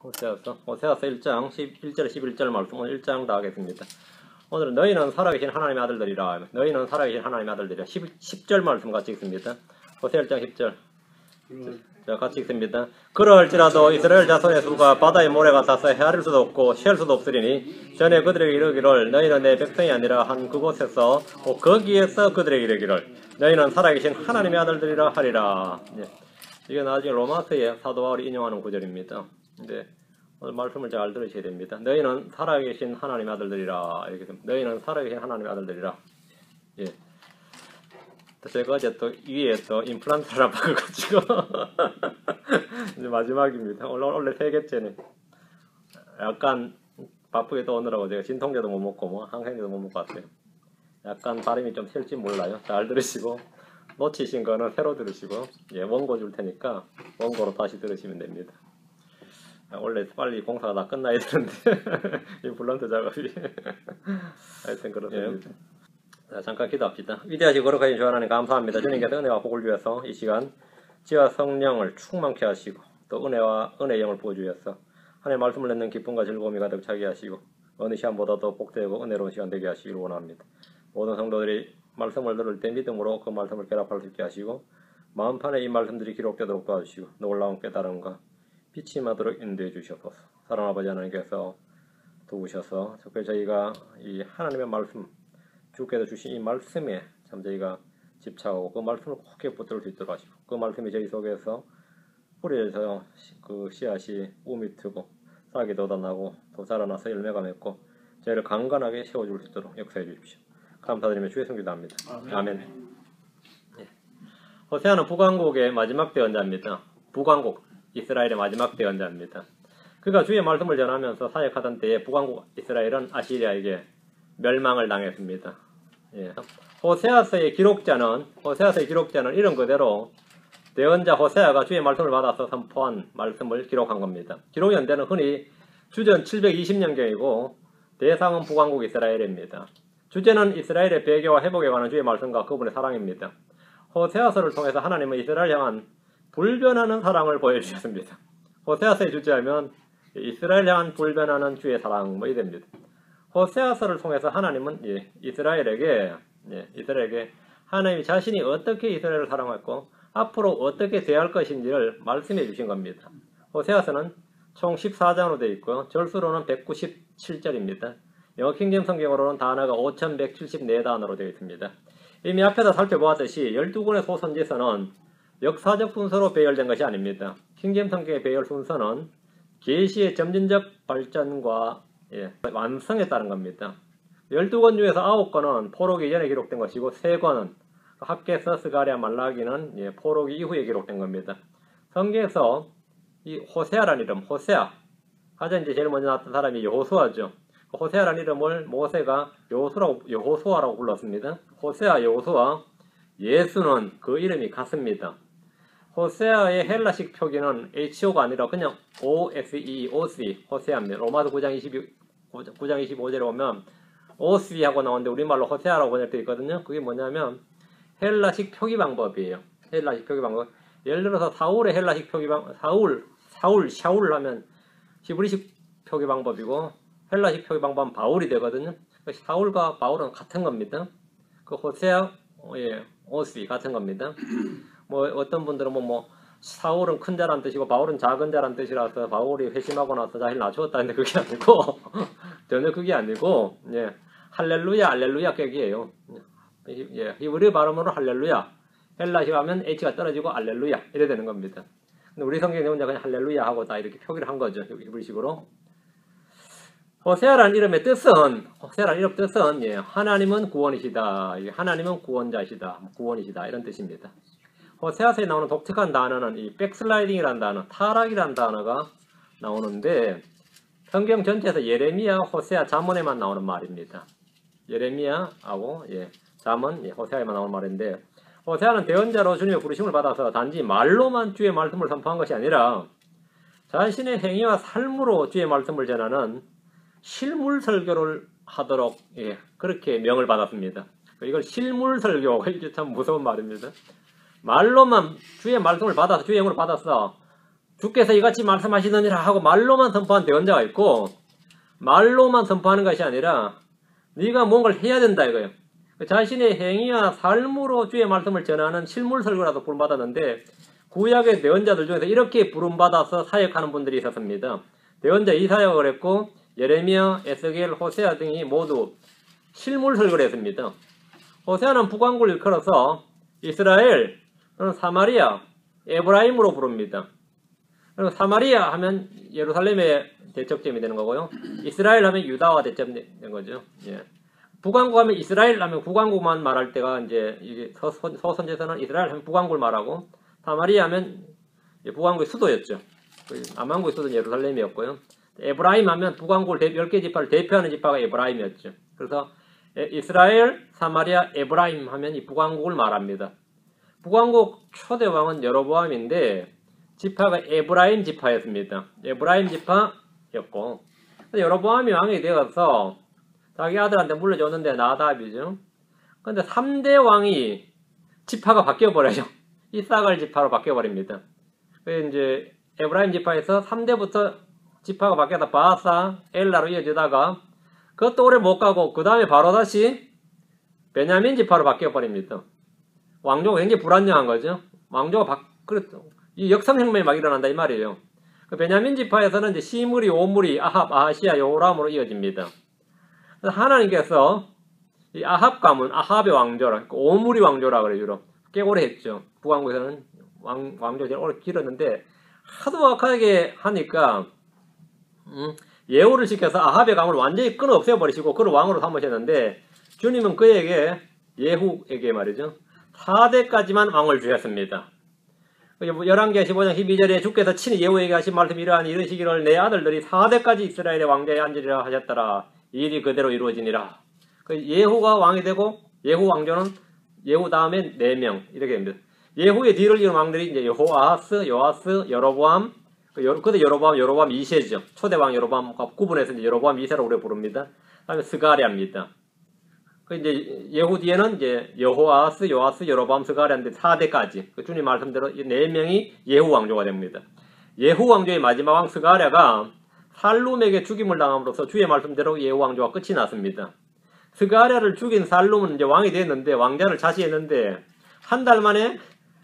호세아서 1장 1절 11절 말씀 오늘 1장 다 하겠습니다. 오늘은 너희는 살아계신 하나님의 아들들이라. 너희는 살아계신 하나님의 아들들이라. 10절 말씀 같이 읽습니다. 호세아 1장 10절. 자, 같이 읽습니다. 그러할지라도 이스라엘 자손의 수가 바다의 모래 같아서 헤아릴 수도 없고 셀 수도 없으리니 전에 그들에게 이르기를 너희는 내 백성이 아니라 한 그곳에서 거기에서 그들에게 이르기를 너희는 살아계신 하나님의 아들들이라 하리라. 이게 나중에 로마서의 사도 바울이 인용하는 구절입니다. 근데 오늘 말씀을 잘 들으셔야 됩니다. 너희는 살아계신 하나님의 아들들이라. 이렇게 됩니다. 너희는 살아계신 하나님의 아들들이라. 예. 제가 어제 또 위에 또 임플란트를 바꿔가지고 이제 마지막입니다. 원래 3개째네. 약간 바쁘게 또 오느라고 제가 진통제도 못 먹고 뭐 항생제도 못 먹고 왔어요. 약간 발음이 좀 셀지 몰라요. 잘 들으시고 놓치신 거는 새로 들으시고 예, 원고 줄 테니까 원고로 다시 들으시면 됩니다. 원래 빨리 공사가 다 끝나야 되는데 임플란트 작업이 하여튼 그렇습니다. 예. 자, 잠깐 기도합시다. 위대하시고 거룩하신 주 하나님 감사합니다. 주님께서 은혜와 복을 주셔서 이 시간 지와 성령을 충만케 하시고 또 은혜의 영을 부어주셔서 하나님의 말씀을 듣는 기쁨과 즐거움이 가득 차게 하시고 어느 시간보다도 복되고 은혜로운 시간 되게 하시기를 원합니다. 모든 성도들이 말씀을 들을 때 믿음으로 그 말씀을 결합할 수 있게 하시고 마음판에 이 말씀들이 기록되도록 도와주시고 놀라운 깨달음과 빛이 임하도록 인도해 주셔서 사랑하는 아버지 하나님께서 도우셔서 특별히 저희가 이 하나님의 말씀 주께서 주신 이 말씀에 참 저희가 집착하고 그 말씀을 굳게 붙들 수 있도록 하시고 그 말씀이 저희 속에서 뿌리에서 그 씨앗이 우미 트고 싹이 돋아나고 또 자라나서 열매가 맺고 저희를 강건하게 세워줄 수 있도록 역사해 주십시오. 감사드리며 주의 성기도 합니다. 아멘. 예. 호세아는 북왕국의 마지막 대언자입니다. 북왕국 이스라엘의 마지막 대언자입니다. 그가 주의 말씀을 전하면서 사역하던 때에 북왕국 이스라엘은 아시리아에게 멸망을 당했습니다. 예. 호세아서의 기록자는 이런 그대로 대언자 호세아가 주의 말씀을 받아서 선포한 말씀을 기록한 겁니다. 기록 연대는 흔히 주전 720년경이고 대상은 북왕국 이스라엘입니다. 주제는 이스라엘의 배교와 회복에 관한 주의 말씀과 그분의 사랑입니다. 호세아서를 통해서 하나님은 이스라엘 향한 불변하는 사랑을 보여주셨습니다. 호세아서의 주제하면 이스라엘 향한 불변하는 주의 사랑 뭐 이됩니다. 호세아서를 통해서 하나님은 이스라엘에게 하나님이 자신이 어떻게 이스라엘을 사랑했고 앞으로 어떻게 대할 것인지를 말씀해 주신 겁니다. 호세아서는 총 14장으로 되어 있고요. 절수로는 197절입니다. 영어 킹제임스 성경으로는 단어가 5174단어로 되어 있습니다. 이미 앞에서 살펴보았듯이 12권의 소선지서는 역사적 순서로 배열된 것이 아닙니다. 킹제임스 성경의 배열 순서는 계시의 점진적 발전과 완성에 따른 겁니다. 12권 중에서 9권은 포로기 이전에 기록된 것이고 3권은 학개서, 스가랴, 말라기는 포로기 이후에 기록된 겁니다. 성경에서 이 호세아라는 이름, 호세아 가장 제일 먼저 나왔던 사람이 여호수아죠. 호세아라는 이름을 모세가 여호수아라고 불렀습니다. 호세아, 여호수아, 예수는 그 이름이 같습니다. 호세아의 헬라식 표기는 HO가 아니라 그냥 OSE, 호세아입니다. 로마서 9장 25절에 보면 OSE 하고 나오는데 우리말로 호세아라고 번역되어 있거든요. 그게 뭐냐면 헬라식 표기 방법이에요. 헬라식 표기 방법. 예를 들어서 사울의 헬라식 표기 방법, 샤울 하면 히브리식 표기 방법이고 헬라식 표기 방법은 바울이 되거든요. 사울과 바울은 같은 겁니다. 그 호세아, OSE 같은 겁니다. 뭐 어떤 분들은 사울은 큰 자란 뜻이고 바울은 작은 자란 뜻이라서 바울이 회심하고 나서 자기를 낮추었다는데 그게 아니고 전혀 그게 아니고 할렐루야 알렐루야 격이에요. 히브리 발음으로 할렐루야, 헬라식 하면 H가 떨어지고 알렐루야 이래 되는 겁니다. 근데 우리 성경에 혼자 그냥 할렐루야 하고 다 이렇게 표기를 한 거죠. 히브리식으로. 호세아라는 이름의 뜻은 하나님은 구원이시다, 하나님은 구원이시다 이런 뜻입니다. 호세아서에 나오는 독특한 단어는 이 백슬라이딩이라는 단어, 타락이라는 단어가 나오는데 성경 전체에서 예레미야, 호세아, 잠언에만 나오는 말입니다. 예레미야하고 잠언, 호세아에만 나오는 말인데 호세아는 대언자로 주님의 부르심을 받아서 단지 말로만 주의 말씀을 선포한 것이 아니라 자신의 행위와 삶으로 주의 말씀을 전하는 실물 설교를 하도록 그렇게 명을 받았습니다. 이걸 실물 설교, 이게 참 무서운 말입니다. 말로만 주의 말씀을 받아서 주의 영을 받아서 주께서 이같이 말씀하시느니라 하고 말로만 선포한 대언자가 있고 말로만 선포하는 것이 아니라 네가 뭔가를 해야 된다 이거예요. 자신의 행위와 삶으로 주의 말씀을 전하는 실물설교라도 부름받았는데 구약의 대언자들 중에서 이렇게 부름받아서 사역하는 분들이 있었습니다. 대언자 이사야가 그랬고 예레미야, 에스겔, 호세아 등이 모두 실물설교를 했습니다. 호세아는 북왕국을 일컬어서 이스라엘 또는 사마리아, 에브라임으로 부릅니다. 그리고 사마리아 하면 예루살렘의 대척점이 되는 거고요. 이스라엘 하면 유다와 대척된 거죠. 예. 북왕국 하면 이스라엘 하면 북왕국만 말할 때가 이제 이게 서선제서는 이스라엘 하면 북왕국을 말하고 사마리아 하면 북왕국의 수도였죠. 남왕국의 수도는 예루살렘이었고요. 에브라임 하면 북왕국을 10개 지파를 대표하는 지파가 에브라임이었죠. 그래서 이스라엘, 사마리아, 에브라임 하면 이 북왕국을 말합니다. 북왕국 초대 왕은 여로보암인데 지파가 에브라임 지파였습니다. 에브라임 지파였고 여로보암이 왕이 되어서 자기 아들한테 물려줬는데 나답이죠. 근데 3대 왕이 지파가 바뀌어버려요. 이사갈 지파로 바뀌어버립니다. 그래서 이제 에브라임 지파에서 3대부터 지파가 바뀌어서 바사, 엘라로 이어지다가 그것도 오래 못 가고 그 다음에 바로 다시 베냐민 지파로 바뀌어버립니다. 왕조가 굉장히 불안정한 거죠. 왕조가 이 역성혁명이 막 일어난다 이 말이에요. 그 베냐민 지파에서는 이제 시므리, 오므리, 아합, 아하시아, 여호람으로 이어집니다. 그래서 하나님께서 이 아합 가문, 아합의 왕조라, 오므리 왕조라 그래요. 주로 꽤 오래 했죠. 북왕국에서는 왕조가 제일 오래 길었는데 하도 악하게 하니까 예후를 시켜서 아합의 가문을 완전히 끊어 없애버리시고 그를 왕으로 삼으셨는데 주님은 그에게 예후에게 말이죠. 4대까지만 왕을 주셨습니다. 11개 15장 12절에 주께서 친히 예후에게 하신 말씀이 이러하니 이르시기를 내 아들들이 4대까지 이스라엘의 왕좌에 앉으리라 하셨더라. 이 일이 그대로 이루어지니라. 예후가 왕이 되고 예후 왕조는 예후 다음에 4명 이렇게 됩니다. 예후의 뒤를 이은 왕들이 이제 여호아하스, 요아스, 여로보암, 그때 여로보암 2세죠. 초대왕 여로보암과 구분해서 이제 여로보암 2세라고 우리가 부릅니다. 그다음에 스가랴입니다. 이제 예후 뒤에는 이제 여호아스, 요아스, 여로보암, 스가랴인데 4대까지 주님 말씀대로 이 4명이 예후 왕조가 됩니다. 예후 왕조의 마지막 왕 스가랴가 살룸에게 죽임을 당함으로써 주의 말씀대로 예후 왕조가 끝이 났습니다. 스가랴를 죽인 살룸은 이제 왕이 됐는데 왕자를 자시했는데 한 달 만에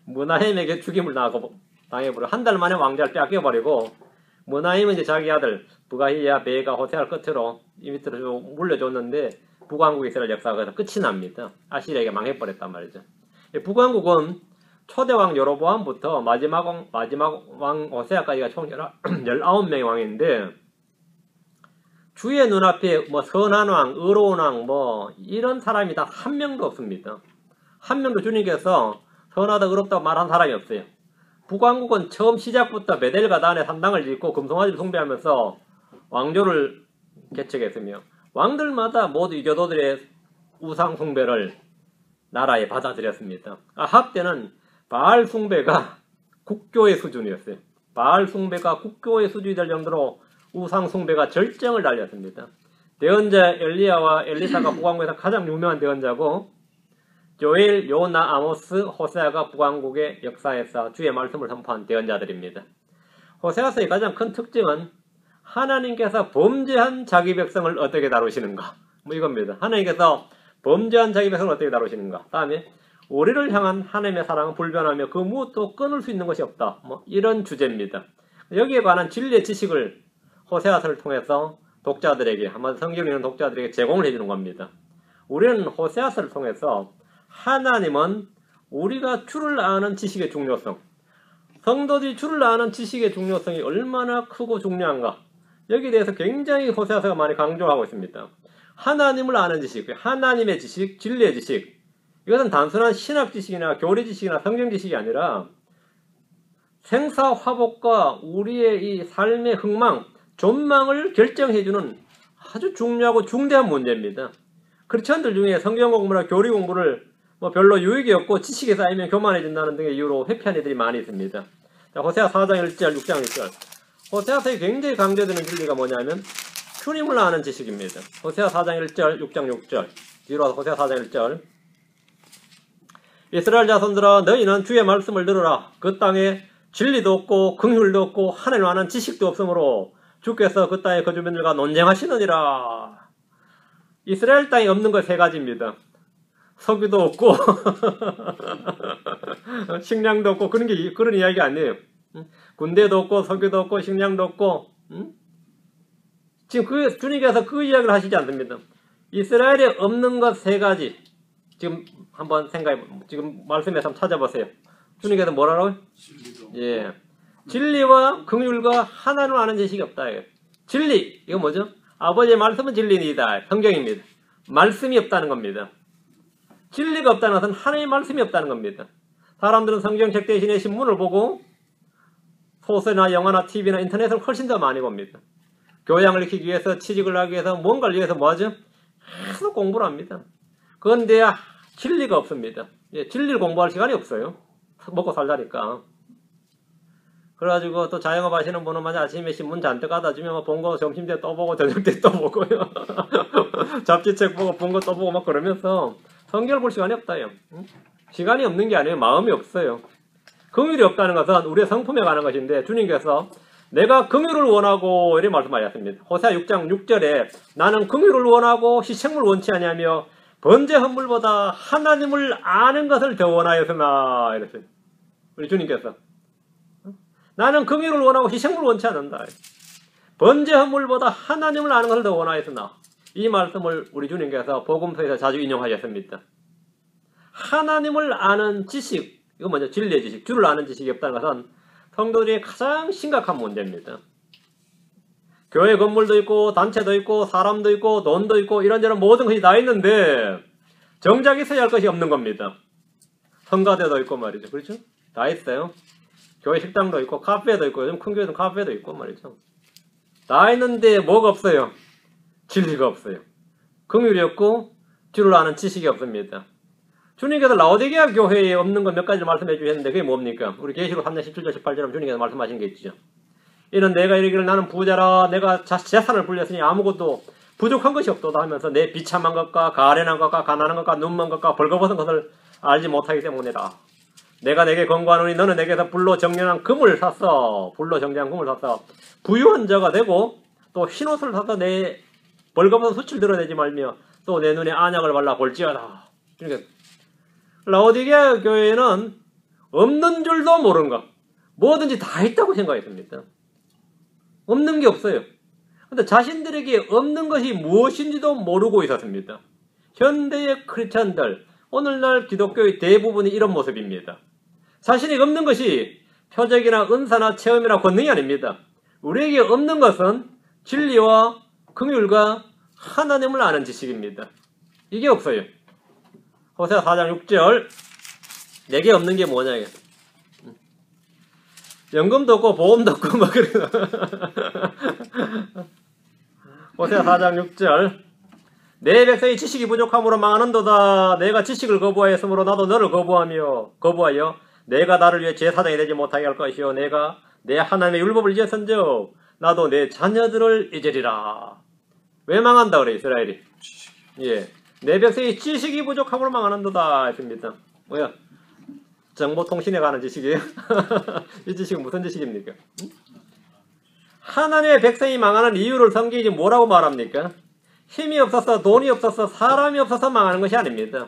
무나헴에게 죽임을 당해버려 한 달 만에 왕자를 뺏겨버리고 무나헴은 이제 자기 아들 부가히야, 베가, 호세아를 끝으로 이 밑으로 물려줬는데 북왕국에 이스라엘 역사가 끝이 납니다. 아시리아에게 망해버렸단 말이죠. 북왕국은 초대왕 여로보암부터 마지막 왕 호세아까지가 총 19명의 왕인데 주의 눈앞에 뭐 선한 왕, 의로운 왕 뭐 이런 사람이 다 한 명도 없습니다. 한 명도 주님께서 선하다 의롭다고 말한 사람이 없어요. 북왕국은 처음 시작부터 베델가단에 산당을 짓고 금송아지를 숭배하면서 왕조를 개척했으며 왕들마다 모두 이교도들의 우상 숭배를 나라에 받아들였습니다. 아합 때는 바알 숭배가 국교의 수준이었어요. 바알 숭배가 국교의 수준이 될 정도로 우상 숭배가 절정을 달렸습니다. 대언자 엘리야와 엘리사가 북왕국에서 가장 유명한 대언자고 조엘, 요나, 아모스, 호세아가 북왕국의 역사에서 주의 말씀을 선포한 대언자들입니다. 호세아서의 가장 큰 특징은 하나님께서 범죄한 자기 백성을 어떻게 다루시는가 뭐 이겁니다. 하나님께서 범죄한 자기 백성을 어떻게 다루시는가. 다음에 우리를 향한 하나님의 사랑은 불변하며 그 무엇도 끊을 수 있는 것이 없다. 뭐 이런 주제입니다. 여기에 관한 진리의 지식을 호세아서를 통해서 독자들에게 한마디 성경을 읽는 독자들에게 제공을 해주는 겁니다. 우리는 호세아서를 통해서 하나님은 우리가 주를 아는 지식의 중요성, 성도들이 주를 아는 지식의 중요성이 얼마나 크고 중요한가 여기에 대해서 굉장히 호세아서가 많이 강조하고 있습니다. 하나님을 아는 지식, 하나님의 지식, 진리의 지식 이것은 단순한 신학 지식이나 교리 지식이나 성경 지식이 아니라 생사화복과 우리의 이 삶의 흥망, 전망을 결정해주는 아주 중요하고 중대한 문제입니다. 크리스천들 중에 성경 공부나 교리 공부를 뭐 별로 유익이 없고 지식이 쌓이면 교만해진다는 등의 이유로 회피한 이들이 많이 있습니다. 자, 호세아 4장 1절, 6장 1절. 호세아서에 굉장히 강조되는 진리가 뭐냐면 주님을 아는 지식입니다. 호세아 4장 1절, 6장 6절. 뒤로 와서 호세아 4장 1절. 이스라엘 자손들아 너희는 주의 말씀을 들으라. 그 땅에 진리도 없고 긍휼도 없고 하늘을 아는 지식도 없으므로 주께서 그 땅의 거주민들과 논쟁하시느니라. 이스라엘 땅에 없는 것 세 가지입니다. 석유도 없고 식량도 없고 그런 이야기 아니에요. 군대도 없고 석유도 없고 식량도 없고 지금 주님께서 그 이야기를 하시지 않습니다. 이스라엘에 없는 것 세 가지. 지금 한번 지금 말씀에서 한번 찾아보세요. 주님께서 뭐라고요? 예, 진리와 긍휼과 하나님을 아는 지식이 없다. 진리, 이거 뭐죠? 아버지의 말씀은 진리이다. 성경입니다. 말씀이 없다는 겁니다. 진리가 없다는 것은 하나님의 말씀이 없다는 겁니다. 사람들은 성경책 대신에 신문을 보고 소설이나 영화나 TV나 인터넷을 훨씬 더 많이 봅니다. 교양을 익히기 위해서, 취직을 하기 위해서, 뭔가를 위해서 뭐하죠? 계속 공부를 합니다. 그런데 진리가 없습니다. 예, 진리를 공부할 시간이 없어요. 먹고 살자니까. 그래가지고 또 자영업 하시는 분은 만약 아침에 신문 잔뜩 갖다 주면 본 거 점심 때 또 보고 저녁 때 또 보고요. 잡지책 보고 본 거 또 보고 막 그러면서 성경을 볼 시간이 없다요. 시간이 없는 게 아니에요. 마음이 없어요. 긍휼이 없다는 것은 우리의 성품에 관한 것인데 주님께서 내가 긍휼을 원하고 이렇게 말씀하셨습니다. 호세아 6장 6절에 나는 긍휼을 원하고 희생을 원치 아니하며 번제 헌물보다 하나님을 아는 것을 더 원하였으나 이랬어요. 우리 주님께서 나는 긍휼을 원하고 희생을 원치 않는다. 번제 헌물보다 하나님을 아는 것을 더 원하였으나 이 말씀을 우리 주님께서 복음서에서 자주 인용하셨습니다. 하나님을 아는 지식, 이거 먼저 진리의 지식, 주를 아는 지식이 없다는 것은 성도들의 가장 심각한 문제입니다. 교회 건물도 있고 단체도 있고 사람도 있고 돈도 있고 이런저런 모든 것이 다 있는데 정작 있어야 할 것이 없는 겁니다. 성가대도 있고 말이죠. 그렇죠? 다 있어요. 교회 식당도 있고 카페도 있고 요즘 큰 교회도 카페도 있고 말이죠. 다 있는데 뭐가 없어요? 진리가 없어요. 긍휼이 없고 주를 아는 지식이 없습니다. 주님께서 라오디게아 교회에 없는 것 몇 가지를 말씀해 주셨는데 그게 뭡니까? 우리 계시록 3장 17절 18절에 주님께서 말씀하신 게 있죠. 이는 내가 이르기를 나는 부자라 내가 재산을 불렸으니 아무것도 부족한 것이 없도다 하면서 내 비참한 것과 가련한 것과 가난한 것과 눈먼 것과 벌거벗은 것을 알지 못하기 때문이라. 내가 내게 권고하노니 너는 내게서 불로 정련한 금을 샀어. 불로 정련한 금을 샀어. 부유한 자가 되고 또 흰옷을 사서 내 벌거벗은 수치를 드러내지 말며 또 내 눈에 안약을 발라 볼지어다. 그러니까 라오디게아 교회에는 없는 줄도 모르는 것. 뭐든지 다 있다고 생각했습니다. 없는 게 없어요. 근데 자신들에게 없는 것이 무엇인지도 모르고 있었습니다. 현대의 크리스천들, 오늘날 기독교의 대부분이 이런 모습입니다. 자신에게 없는 것이 표적이나 은사나 체험이나 권능이 아닙니다. 우리에게 없는 것은 진리와 긍휼과 하나님을 아는 지식입니다. 이게 없어요. 호세아 4장 6절 내게 없는 게 뭐냐 이게. 연금도 없고 보험도 없고 막 그래요. 호세아 4장 6절 내 백성이 지식이 부족함으로 망하는도다. 내가 지식을 거부하였으므로 나도 너를 거부하여 내가 나를 위해 제사장이 되지 못하게 할 것이요 내가 내 하나님의 율법을 잊었은즉 나도 내 자녀들을 잊으리라. 왜 망한다 그래 이스라엘이? 예, 내 백성이 지식이 부족함으로 망하는도다 했습니다. 뭐야? 정보통신에 관한 지식이에요? 이 지식은 무슨 지식입니까? 하나님의 백성이 망하는 이유를 성경이 뭐라고 말합니까? 힘이 없어서 돈이 없어서 사람이 없어서 망하는 것이 아닙니다.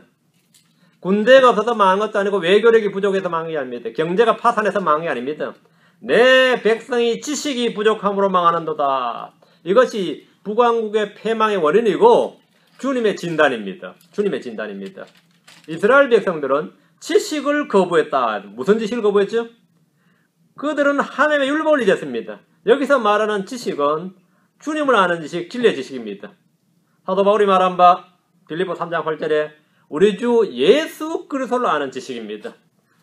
군대가 없어서 망한 것도 아니고 외교력이 부족해서 망한 게 아닙니다. 경제가 파산해서 망한 게 아닙니다. 내 백성이 지식이 부족함으로 망하는도다. 이것이 북왕국의 패망의 원인이고 주님의 진단입니다. 주님의 진단입니다. 이스라엘 백성들은 지식을 거부했다. 무슨 지식을 거부했죠? 그들은 하나님의 율법을 잊었습니다. 여기서 말하는 지식은 주님을 아는 지식, 진리의 지식입니다. 사도 바울이 말한 바 빌립보 3장 8절에 우리 주 예수 그리스도를 아는 지식입니다.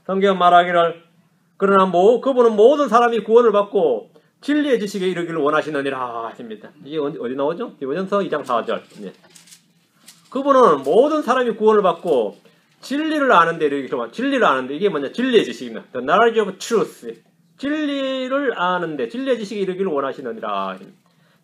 성경 말하기를 그러나 그분은 모든 사람이 구원을 받고 진리의 지식에 이르기를 원하시느니라 하십니다. 이게 어디 나오죠? 디모데전서 2장 4절. 네. 그분은 모든 사람이 구원을 받고 진리를 아는데 이르기를 진리를 아는데 이게 뭐냐? 진리의 지식입니다. The knowledge of truth. 진리를 아는데 진리의 지식에 이르기를 원하시느니라.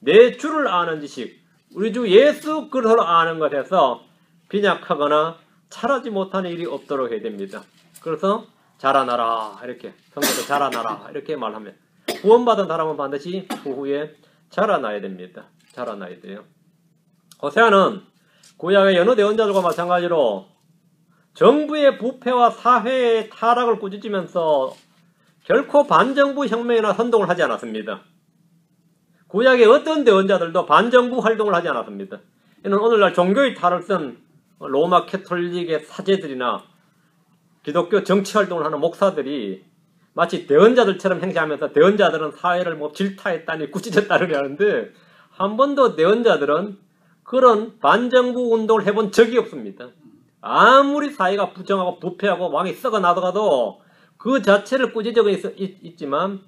내 주를 아는 지식. 우리 주 예수 그리스도를 아는 것에서 빈약하거나 잘하지 못하는 일이 없도록 해야 됩니다. 그래서 자라나라 이렇게 성도들 자라나라 이렇게 말하면 구원받은 사람은 반드시 그 후에 자라나야 됩니다. 자라나야 돼요. 호세아는 구약의 여느 대언자들과 마찬가지로 정부의 부패와 사회의 타락을 꾸짖으면서 결코 반정부 혁명이나 선동을 하지 않았습니다. 구약의 어떤 대언자들도 반정부 활동을 하지 않았습니다. 이는 오늘날 종교의 탈을 쓴 로마 캐톨릭의 사제들이나 기독교 정치 활동을 하는 목사들이 마치 대언자들처럼 행세하면서 대언자들은 사회를 뭐 질타했다니 꾸짖었다니 하는데 한 번도 대언자들은 그런 반정부 운동을 해본 적이 없습니다. 아무리 사회가 부정하고 부패하고 왕이 썩어 나가도 그 자체를 꾸짖어 있지만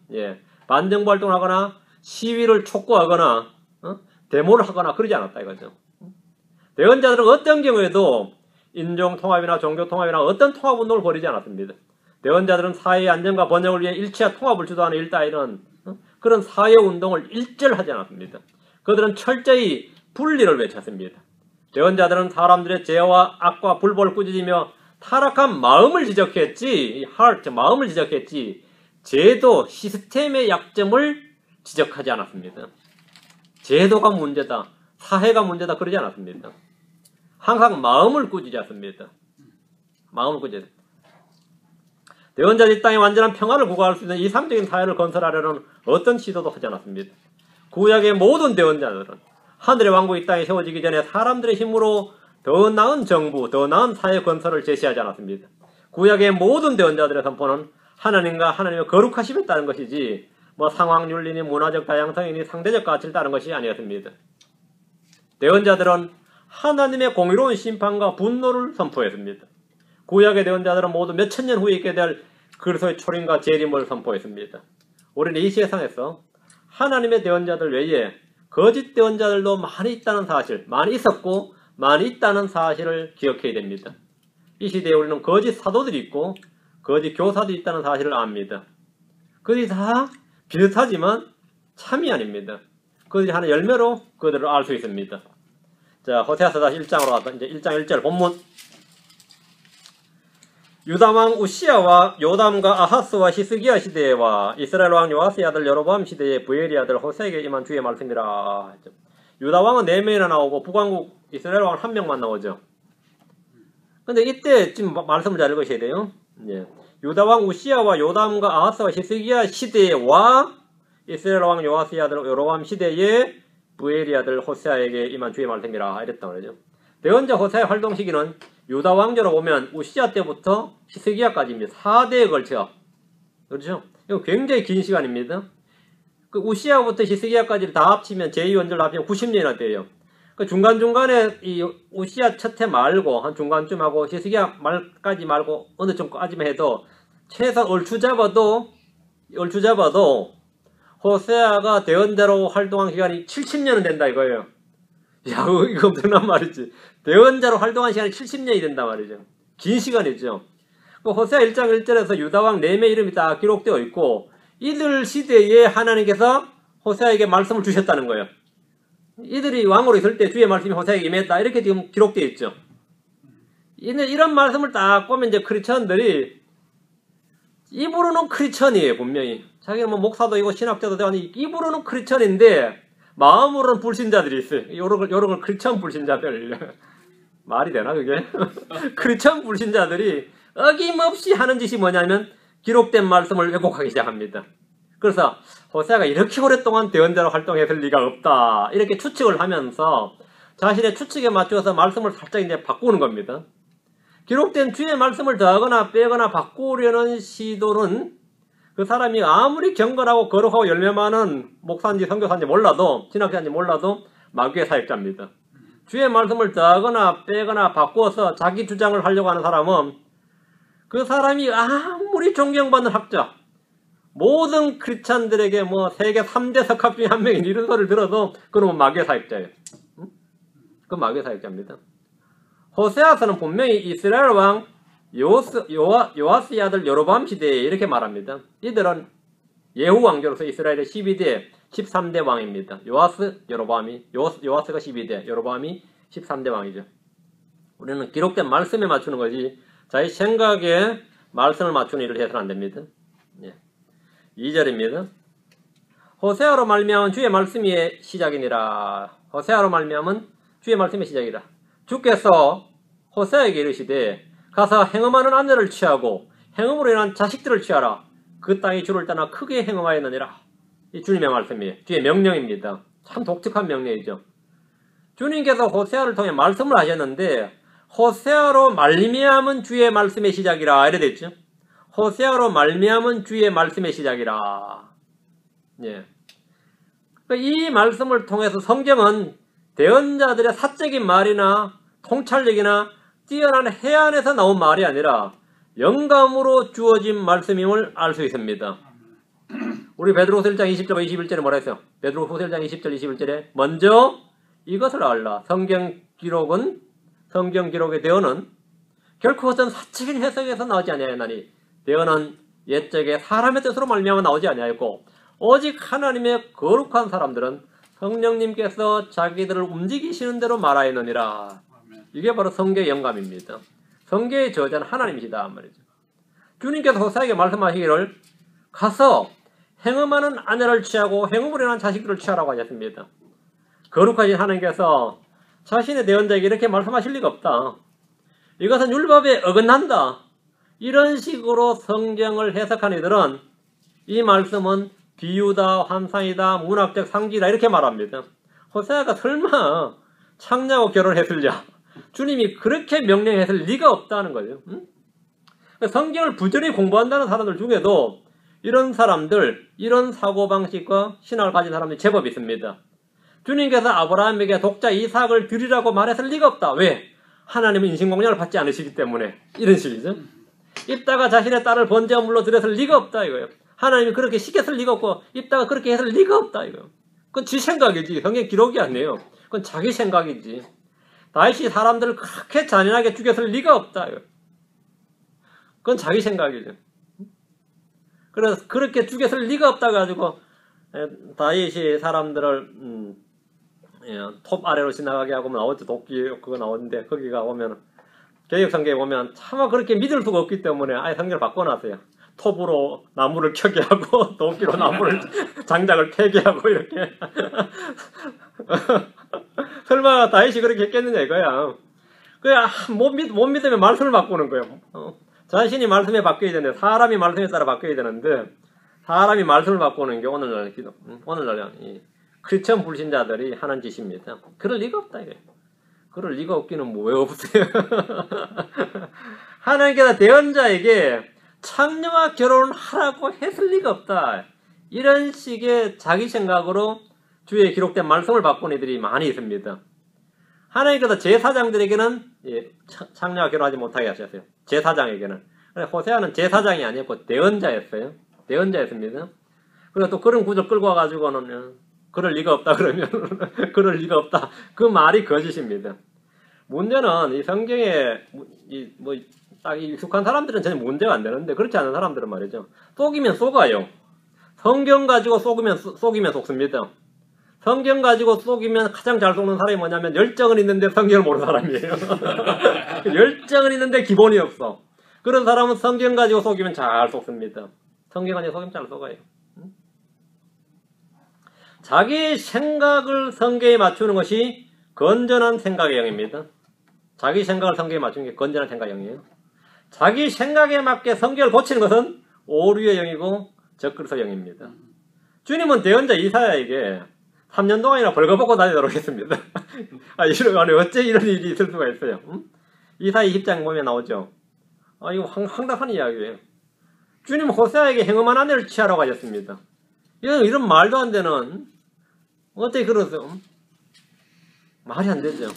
반정부 활동을 하거나 시위를 촉구하거나 데모를 하거나 그러지 않았다 이거죠. 대언자들은 어떤 경우에도 인종통합이나 종교통합이나 어떤 통합운동을 벌이지 않았습니다. 대언자들은 사회의 안정과 번영을 위해 일체와 통합을 주도하는 일 따위는 그런 사회운동을 일절하지 않았습니다. 그들은 철저히 분리를 외쳤습니다. 대언자들은 사람들의 죄와 악과 불법을 꾸짖으며 타락한 마음을 지적했지, 마음을 지적했지, 제도, 시스템의 약점을 지적하지 않았습니다. 제도가 문제다, 사회가 문제다 그러지 않았습니다. 항상 마음을 꾸짖었습니다. 마음을 꾸짖었습니다. 대언자들이 땅에 완전한 평화를 구가할 수 있는 이상적인 사회를 건설하려는 어떤 시도도 하지 않았습니다. 구약의 모든 대언자들은 하늘의 왕국이 땅에 세워지기 전에 사람들의 힘으로 더 나은 정부, 더 나은 사회 건설을 제시하지 않았습니다. 구약의 모든 대언자들의 선포는 하나님과 하나님의 거룩하심에 따른 것이지 뭐 상황윤리니 문화적 다양성이니 상대적 가치를 따른 것이 아니었습니다. 대언자들은 하나님의 공의로운 심판과 분노를 선포했습니다. 구약의 대언자들은 모두 몇천 년 후에 있게 될 그리스도의 초림과 재림을 선포했습니다. 우리는 이 세상에서 하나님의 대언자들 외에 거짓 대언자들도 많이 있다는 사실, 많이 있었고 많이 있다는 사실을 기억해야 됩니다. 이 시대에 우리는 거짓 사도들이 있고 거짓 교사들이 있다는 사실을 압니다. 그들이 다 비슷하지만 참이 아닙니다. 그들이 하는 열매로 그들을 알 수 있습니다. 자, 호세아서 다시 1장으로 가서 이제 1장 1절 본문. 유다왕 우시야와 요담과 아하스와 히스기야 시대와 이스라엘 왕 요아스의 아들 여로보암 시대의 부엘의 아들 호세에게 임한 주의 말씀이라. 유다왕은 4명이나 나오고 북왕국 이스라엘 왕은 1명만 나오죠. 근데 이때 지금 말씀을 잘 읽으셔야 돼요. 유다왕 우시야와 요담과 아하스와 히스기야 시대와 이스라엘 왕 요아스의 아들 여로보암 시대의 부엘의 아들 호세아에게 임한 주의 말씀이라 이랬단 말이죠. 대언자 호세아의 활동 시기는 유다 왕조로 보면 우시야 때부터 히스기야까지입니다. 4대에 걸쳐. 그렇죠? 이거 굉장히 긴 시간입니다. 그 우시야부터 히스기야까지를 다 합치면 제2원조를 합치면 90년이나 돼요. 그 중간중간에 이 우시야 첫해 말고 한 중간쯤 하고 히스기야 말까지 말고 어느 정도까지만 해도 최소 얼추 잡아도 호세아가 대언자로 활동한 기간이 70년은 된다 이거예요. 야, 이거 엄청난 말이지. 대언자로 활동한 시간이 70년이 된단 말이죠. 긴 시간이죠. 그 호세아 1장 1절에서 유다왕 4명의 이름이 다 기록되어 있고 이들 시대에 하나님께서 호세아에게 말씀을 주셨다는 거예요. 이들이 왕으로 있을 때 주의 말씀이 호세아에게 임했다 이렇게 지금 기록되어 있죠. 이런 말씀을 딱 보면 이제 크리스천들이 입으로는 크리스천이에요. 분명히 자기는 뭐 목사도 신학자도 되고 입으로는 크리스천인데 마음으로는 불신자들이 있어요. 요런 크리스천 불신자들. 말이 되나 그게? 크리스천 불신자들이 어김없이 하는 짓이 뭐냐면 기록된 말씀을 왜곡하기 시작합니다. 그래서 호세아가 이렇게 오랫동안 대언자로 활동했을 리가 없다 이렇게 추측을 하면서 자신의 추측에 맞춰서 말씀을 살짝 이제 바꾸는 겁니다. 기록된 주의 말씀을 더하거나 빼거나 바꾸려는 시도는 그 사람이 아무리 경건하고 거룩하고 열매 많은 목사인지 선교사인지 몰라도 신학자인지 몰라도 마귀의 사역자입니다. 주의 말씀을 더하거나 빼거나 바꾸어서 자기 주장을 하려고 하는 사람은 그 사람이 아무리 존경받는 학자 모든 크리스찬들에게 뭐 세계 3대 석학 중에 한 명인 이런 소리를 들어도 그러면 마귀의 사역자예요. 그건 마귀의 사역자입니다. 호세아서는 분명히 이스라엘 왕 요아스의 아들 여로보암 시대에 이렇게 말합니다. 이들은 예후 왕조로서 이스라엘의 12대 13대 왕입니다. 요아스, 여로보암이 요아스가 12대, 여로보암이 13대 왕이죠. 우리는 기록된 말씀에 맞추는 것이 자기 생각에 말씀을 맞추는 일을 해서는 안 됩니다. 예. 2절입니다. 호세아로 말미암은 주의 말씀이 시작이니라. 호세아로 말미암은 주의 말씀이 시작이라. 주께서 호세아에게 이르시되 가서 행음하는 아내를 취하고 행음으로 인한 자식들을 취하라. 그 땅이 주를 떠나 크게 행음하였느니라. 이 주님의 말씀이에요. 주의 명령입니다. 참 독특한 명령이죠. 주님께서 호세아를 통해 말씀을 하셨는데 호세아로 말미암은 주의 말씀의 시작이라 이래 됐죠. 호세아로 말미암은 주의 말씀의 시작이라. 예. 이 말씀을 통해서 성경은 대언자들의 사적인 말이나 통찰력이나 뛰어난 해안에서 나온 말이 아니라 영감으로 주어진 말씀임을 알 수 있습니다. 우리 베드로후서 1장 20절과 21절에 뭐라 했어요? 베드로후서 1장 20절 21절에 먼저 이것을 알라. 성경 기록의 대언은 결코 어떤 사적인 해석에서 나오지 아니하였나니 대언은 옛적에 사람의 뜻으로 말미암아 나오지 아니하였고 오직 하나님의 거룩한 사람들은 성령님께서 자기들을 움직이시는 대로 말하였느니라. 이게 바로 성경의 영감입니다. 성경의 저자는 하나님이시다 말이죠. 주님께서 호세아에게 말씀하시기를 가서 행음하는 아내를 취하고 행음으로 인한 자식들을 취하라고 하셨습니다. 거룩하신 하나님께서 자신의 대언자에게 이렇게 말씀하실 리가 없다. 이것은 율법에 어긋난다. 이런 식으로 성경을 해석한 이들은 이 말씀은 비유다, 환상이다, 문학적 상기다 이렇게 말합니다. 호세아가 설마 창녀하고 결혼했을냐? 주님이 그렇게 명령했을 리가 없다는 거죠. 성경을 부지런히 공부한다는 사람들 중에도 이런 사람들, 이런 사고방식과 신앙을 가진 사람들이 제법 있습니다. 주님께서 아브라함에게 독자 이삭을 드리라고 말했을 리가 없다. 왜? 하나님은 인신공양을 받지 않으시기 때문에. 이런 식이죠. 입다가 자신의 딸을 번제물로 드렸을 리가 없다 이거예요. 하나님이 그렇게 시켰을 리가 없고 입다가 그렇게 했을 리가 없다 이거예요. 그건 지 생각이지. 성경 기록이 아니에요. 그건 자기 생각이지. 다윗이 사람들을 그렇게 잔인하게 죽였을 리가 없다 이거예요. 그건 자기 생각이죠. 그래서 그렇게 죽였을 리가 없다 가지고 다윗이 사람들을 톱 아래로 지나가게 하고 나오죠. 도끼 그거 나오는데 거기가 오면 개역성경에 보면 차마 그렇게 믿을 수가 없기 때문에 아예 성경을 바꿔놨어요. 톱으로 나무를 켜게 하고 도끼로 나무를 장작을 패게 하고 이렇게 설마 다윗이 그렇게 했겠느냐 이거야. 그냥 못 믿으면 말씀을 바꾸는 거예요. 자신이 말씀에 바뀌어야 되는데 사람이 말씀에 따라 바뀌어야 되는데 사람이 말씀을 바꾸는 게 오늘날 이 크리스천 불신자들이 하는 짓입니다. 그럴 리가 없다 이거예요. 그럴 리가 없기는 왜 없어요. 하나님께서 대언자에게 창녀와 결혼을 하라고 했을 리가 없다. 이런 식의 자기 생각으로 주에 기록된 말씀을 바꾼 이들이 많이 있습니다. 하나님께서 제사장들에게는 창녀와 결혼하지 못하게 하셨어요. 제사장에게는. 호세아는 제사장이 아니었고 대언자였어요. 대언자였습니다. 그리고 또 그런 구절 끌고 와가지고는 그럴 리가 없다 그러면 그럴 리가 없다. 그 말이 거짓입니다. 문제는 이 성경에 딱 익숙한 사람들은 전혀 문제가 안 되는데 그렇지 않은 사람들은 말이죠. 속이면 속아요. 성경 가지고 속이면 속습니다. 성경 가지고 속이면 가장 잘 속는 사람이 뭐냐면 열정은 있는데 성경을 모르는 사람이에요. 열정은 있는데 기본이 없어. 그런 사람은 성경 가지고 속이면 잘 속습니다. 성경 가지고 속이면 잘 속아요. 자기 생각을 성경에 맞추는 것이 건전한 생각의 영입니다. 자기 생각을 성경에 맞추는 게 건전한 생각의 영이에요. 자기 생각에 맞게 성경을 고치는 것은 오류의 영이고 적그리스도의 영입니다. 주님은 대언자 이사야에게 3년 동안이나 벌거벗고 다니도록 했습니다. 어째 이런 일이 있을 수가 있어요. 이사야 20장 보면 나오죠. 이거 황당한 이야기예요. 주님은 호세아에게 행음한 아내를 취하라고 하셨습니다. 이런 말도 안 되는 어떻게 그러세요? 말이 안 되죠.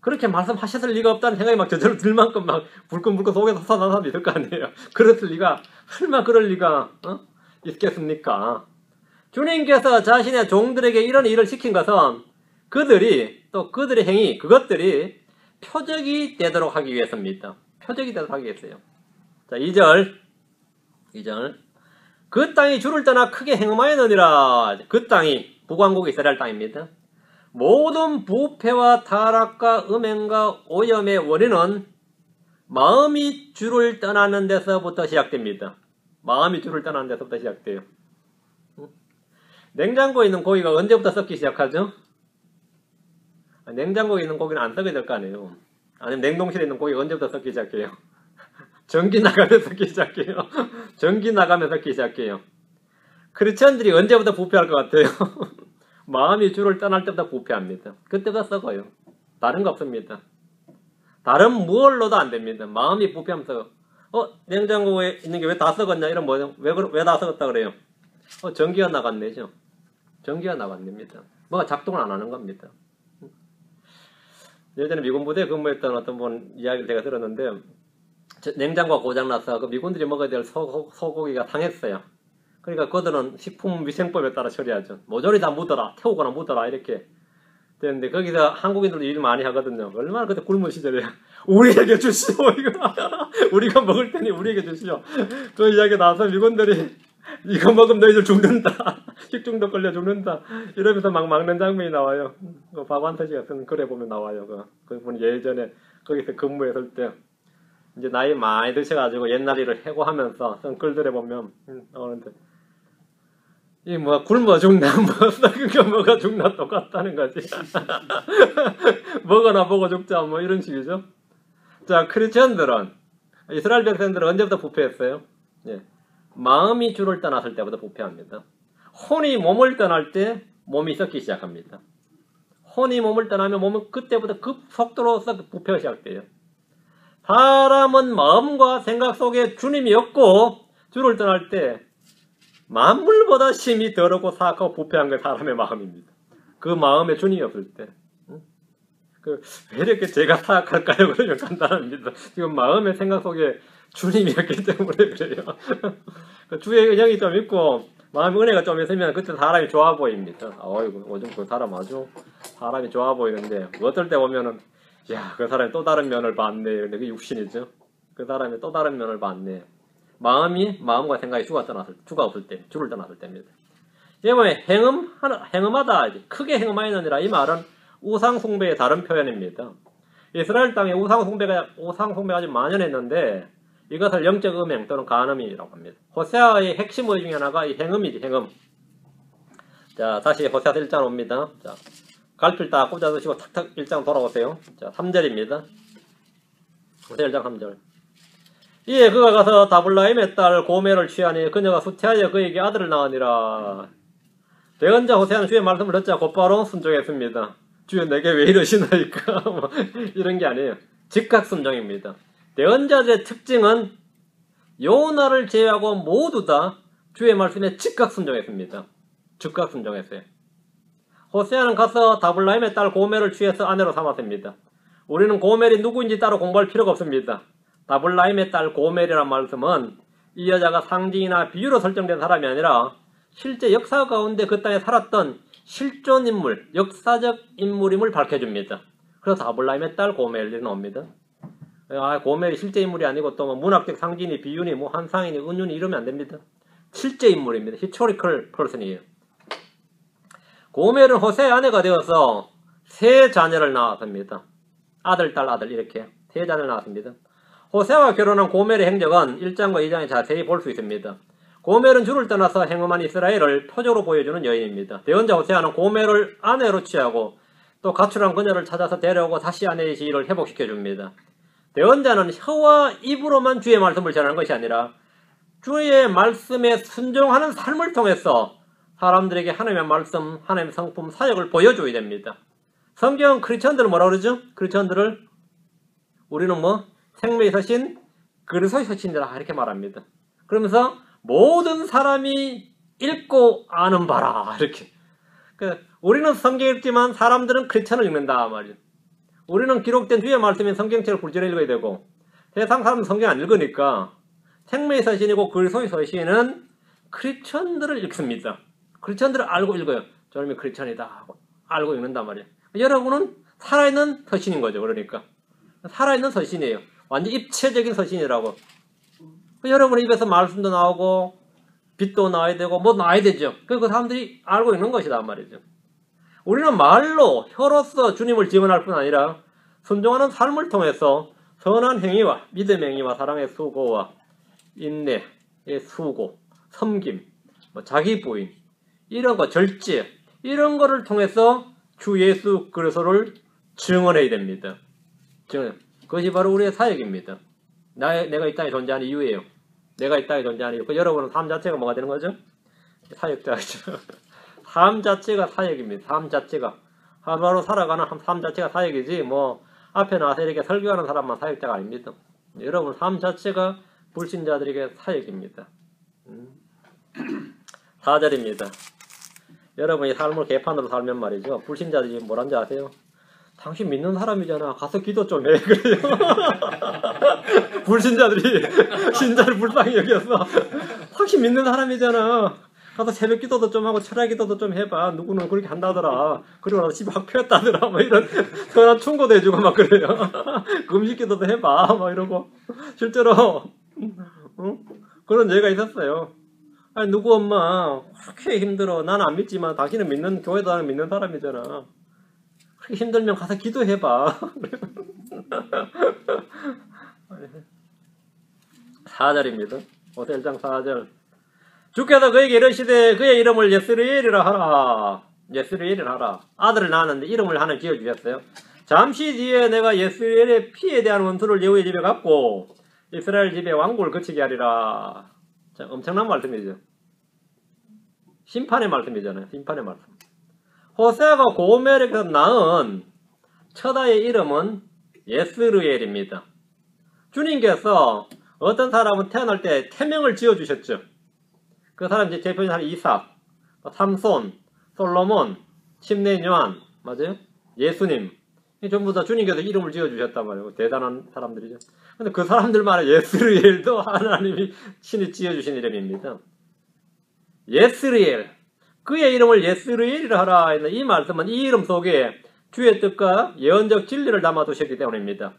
그렇게 말씀하셨을 리가 없다는 생각이 막 저절로 들 만큼 막 불끈불끈 속에서 솟아나는 사람이 있을 거 아니에요. 그랬을 리가, 설마 그럴 리가 있겠습니까? 주님께서 자신의 종들에게 이런 일을 시킨 것은 그들의 행위, 그것들이 표적이 되도록 하기 위해서입니다. 표적이 되도록 하기 위해서요. 자, 2절. 그 땅이 주를 떠나 크게 행음하였느니라. 그 땅이 북왕국 이스라엘 땅입니다. 모든 부패와 타락과 음행과 오염의 원인은 마음이 주를 떠나는 데서부터 시작됩니다. 마음이 주를 떠나는 데서부터 시작돼요. 냉장고에 있는 고기가 언제부터 썩기 시작하죠? 냉장고에 있는 고기는 안 썩게 될 거 아니에요. 아니면 냉동실에 있는 고기가 언제부터 썩기 시작해요? 전기 나가면 썩기 시작해요. 전기 나가면 썩기 시작해요. 크리스천들이 언제부터 부패할 것 같아요? 마음이 주를 떠날 때부터 부패합니다. 그때부터 썩어요. 다른 거 없습니다. 다른 무얼로도 안 됩니다. 마음이 부패하면 썩어. 냉장고에 있는 게 왜 다 썩었냐? 이런 뭐죠? 왜 다 썩었다 그래요? 전기가 나갔네죠. 전기가 나갔답니다. 뭐가 작동을 안 하는 겁니다. 예전에 미군 부대에 근무했던 어떤 분 이야기를 제가 들었는데, 냉장고가 고장나서 그 미군들이 먹어야 될 소고기가 상했어요. 그러니까 그들은 식품위생법에 따라 처리하죠. 모조리 다 묻어라, 태우거나 묻어라 이렇게 되는데, 거기서 한국인들도 일 많이 하거든요. 얼마나 그때 굶은 시절에 우리에게 주시오, 이거 우리가 먹을 테니 우리에게 주시오. 그 이야기 나와서 미군들이 이거 먹으면 너희들 죽는다, 식중독 걸려 죽는다 이러면서 막 막는 장면이 나와요. 박완서 씨가 쓴 글에 보면 나와요. 그분 예전에 거기서 근무했을 때 이제 나이 많이 드셔가지고 옛날 일을 해고하면서 쓴 글들에 보면 나오는데, 이 뭐 굶어 죽나 뭐 썩은 거 먹어 죽나 똑같다는 거지. 먹어나 먹어 죽자 뭐 이런 식이죠. 자, 크리스천들은, 이스라엘 백성들은 언제부터 부패했어요? 예. 마음이 주를 떠났을 때부터 부패합니다. 혼이 몸을 떠날 때 몸이 썩기 시작합니다. 혼이 몸을 떠나면 몸은 그때부터 급속도로 부패가 시작돼요. 사람은 마음과 생각 속에 주님이 없고 주를 떠날 때 만물보다 심히 더럽고 사악하고 부패한 게 사람의 마음입니다. 그 마음에 주님이 없을 때. 왜 이렇게 제가 사악할까요? 그러면 간단합니다. 지금 마음의 생각 속에 주님이 없기 때문에 그래요. 주의 은영이 좀 있고 마음의 은혜가 좀 있으면 그때 사람이 좋아 보입니다. 어이구, 요즘 그 사람 아주 사람이 좋아 보이는데, 어떨 때 보면은 야, 그 사람이 또 다른 면을 봤네. 근데 그게 육신이죠. 그 사람이 또 다른 면을 봤네. 마음과 생각이 주가 없을 때, 주를 떠났을 때입니다. 이게 뭐예요? 행음하다. 크게 행음하는 아니라 이 말은 우상숭배의 다른 표현입니다. 이스라엘 땅에 우상숭배가 아주 만연했는데, 이것을 영적 음행 또는 간음이라고 합니다. 호세아의 핵심 의 중에 하나가 이 행음이지, 행음. 자, 다시 호세아서 1장 옵니다. 자, 갈필 딱 꽂아 두시고 탁탁 1장 돌아오세요. 자, 3절입니다. 호세아 1장 3절. 이에 그가 가서 다블라임의 딸 고멜을 취하니 그녀가 수태하여 그에게 아들을 낳으니라. 대언자 호세아는 주의 말씀을 듣자 곧바로 순종했습니다. 주여 내게 왜 이러시나이까? 뭐 이런 게 아니에요. 즉각 순종입니다. 대언자들의 특징은 요나를 제외하고 모두 다 주의 말씀에 즉각 순종했습니다. 즉각 순종했어요. 호세아는 가서 다블라임의 딸 고멜을 취해서 아내로 삼았습니다. 우리는 고멜이 누구인지 따로 공부할 필요가 없습니다. 다블라임의 딸 고멜이란 말씀은 이 여자가 상징이나 비유로 설정된 사람이 아니라 실제 역사 가운데 그 땅에 살았던 실존 인물, 역사적 인물임을 밝혀줍니다. 그래서 다블라임의 딸 고멜이 나옵니다. 고멜이 실제 인물이 아니고 또 뭐 문학적 상징이 비유니 뭐 환상이니 은유니 이러면 안 됩니다. 실제 인물입니다. historical person이에요. 고멜은 호세의 아내가 되어서 세 자녀를 낳았습니다. 아들, 딸, 아들 이렇게 세 자녀를 낳았습니다. 호세와 결혼한 고멜의 행적은 1장과 2장에 자세히 볼 수 있습니다. 고멜은 주를 떠나서 행음한 이스라엘을 표적으로 보여주는 여인입니다. 대언자 호세아는 고멜을 아내로 취하고 또 가출한 그녀를 찾아서 데려오고 다시 아내의 지위를 회복시켜줍니다. 대언자는 혀와 입으로만 주의 말씀을 전하는 것이 아니라 주의 말씀에 순종하는 삶을 통해서 사람들에게 하나님의 말씀, 하나님의 성품, 사역을 보여줘야 됩니다. 성경 크리스천들은 뭐라 그러죠? 크리스천들을 우리는 뭐 생명의 서신, 그리스도의 서신이라 이렇게 말합니다. 그러면서 모든 사람이 읽고 아는 바라 이렇게. 우리는 성경 읽지만 사람들은 크리스천을 읽는다 말이에요. 우리는 기록된 주의 말씀인 성경책을 굴절해 읽어야 되고, 세상 사람은 성경 안 읽으니까 생명의 서신이고 그리스도의 서신은 크리스천들을 읽습니다. 크리스천들을 알고 읽어요. 저놈이 크리스천이다 하고 알고 읽는단 말이에요. 여러분은 살아있는 서신인 거죠. 그러니까 살아있는 서신이에요. 완전 입체적인 서신이라고. 여러분 입에서 말씀도 나오고 빛도 나와야 되고 뭐 나와야 되죠. 그 사람들이 알고 있는 것이다 말이죠. 우리는 말로 혀로서 주님을 증언할 뿐 아니라 순종하는 삶을 통해서 선한 행위와 믿음의 행위와 사랑의 수고와 인내의 수고, 섬김, 뭐 자기 부인 이런 거 절제 이런 거를 통해서 주 예수 그리스도를 증언해야 됩니다. 그것이 바로 우리의 사역입니다. 내가 이 땅에 존재하는 이유예요. 내가 이 땅에 존재하는 이유. 여러분은 삶 자체가 뭐가 되는 거죠? 사역자죠. 삶 자체가 사역입니다. 삶 자체가 하루하루 살아가는 삶 자체가 사역이지 뭐 앞에 나와서 이렇게 설교하는 사람만 사역자가 아닙니다. 여러분 삶 자체가 불신자들에게 사역입니다. 4절입니다. 여러분이 삶을 개판으로 살면 말이죠. 불신자들이 뭐란지 아세요? 당신 믿는 사람이잖아. 가서 기도 좀 해. 그래요. 불신자들이 신자를 불쌍히 여겨서 당신 믿는 사람이잖아. 가서 새벽 기도도 좀 하고 철야 기도도 좀 해봐. 누구는 그렇게 한다더라. 그리고 나서 집에 확 폈다더라. 뭐 이런 선한 충고도 해주고 막 그래요. 금식 기도도 해봐. 막 이러고. 실제로 그런 예가 있었어요. 아니 누구 엄마 그렇게 힘들어. 난 안 믿지만 당신은 믿는 교회도 나는 믿는 사람이잖아. 그렇게 힘들면 가서 기도해봐. 4절입니다. 호세 1장 4절. 주께서 그에게 이르시되 그의 이름을 예스르엘이라 하라. 예스르엘이라 하라. 아들을 낳았는데 이름을 하나 지어주셨어요. 잠시 뒤에 내가 예스르엘의 피에 대한 원수를 예후의 집에 갚고 이스라엘 집에 왕국을 거치게 하리라. 자, 엄청난 말씀이죠. 심판의 말씀이잖아요. 심판의 말씀. 호세아가 고멜에서 낳은 첫 아이의 이름은 예스르엘입니다. 주님께서 어떤 사람은 태어날 때 태명을 지어주셨죠. 그 사람 이제 대표적인 사람 이삭, 삼손, 솔로몬, 침례 요한, 맞아요? 예수님. 전부 다 주님께서 이름을 지어주셨단 말이에요. 대단한 사람들이죠. 근데 그 사람들만의 예스르엘도 하나님이 신이 지어주신 이름입니다. 예스르엘. 그의 이름을 예스르엘이라 하라 했는 이 말씀은 이 이름 속에 주의 뜻과 예언적 진리를 담아두셨기 때문입니다.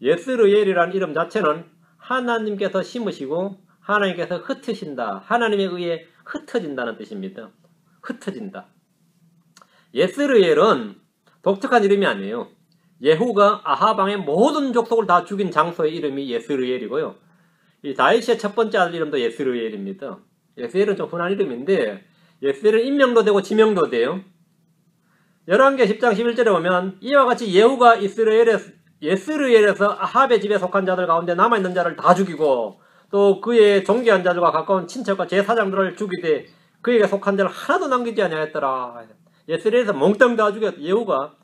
예스르엘이라는 이름 자체는 하나님께서 심으시고 하나님께서 흩으신다. 하나님에 의해 흩어진다는 뜻입니다. 흩어진다. 예스르엘은 독특한 이름이 아니에요. 예후가 아합 왕의 모든 족속을 다 죽인 장소의 이름이 예스르엘이고요. 이 다윗의 첫 번째 아들 이름도 예스르엘입니다. 예스르엘은 좀 흔한 이름인데 예스르엘은 인명도 되고 지명도 돼요. 열왕기 10장 11절에 보면 이와 같이 예후가 예스르엘에서 아합의 집에 속한 자들 가운데 남아있는 자를 다 죽이고 또 그의 존귀한 자들과 가까운 친척과 제사장들을 죽이되 그에게 속한 자를 하나도 남기지 아니하였더라. 예스르엘에서 몽땅 다 죽였. 예후가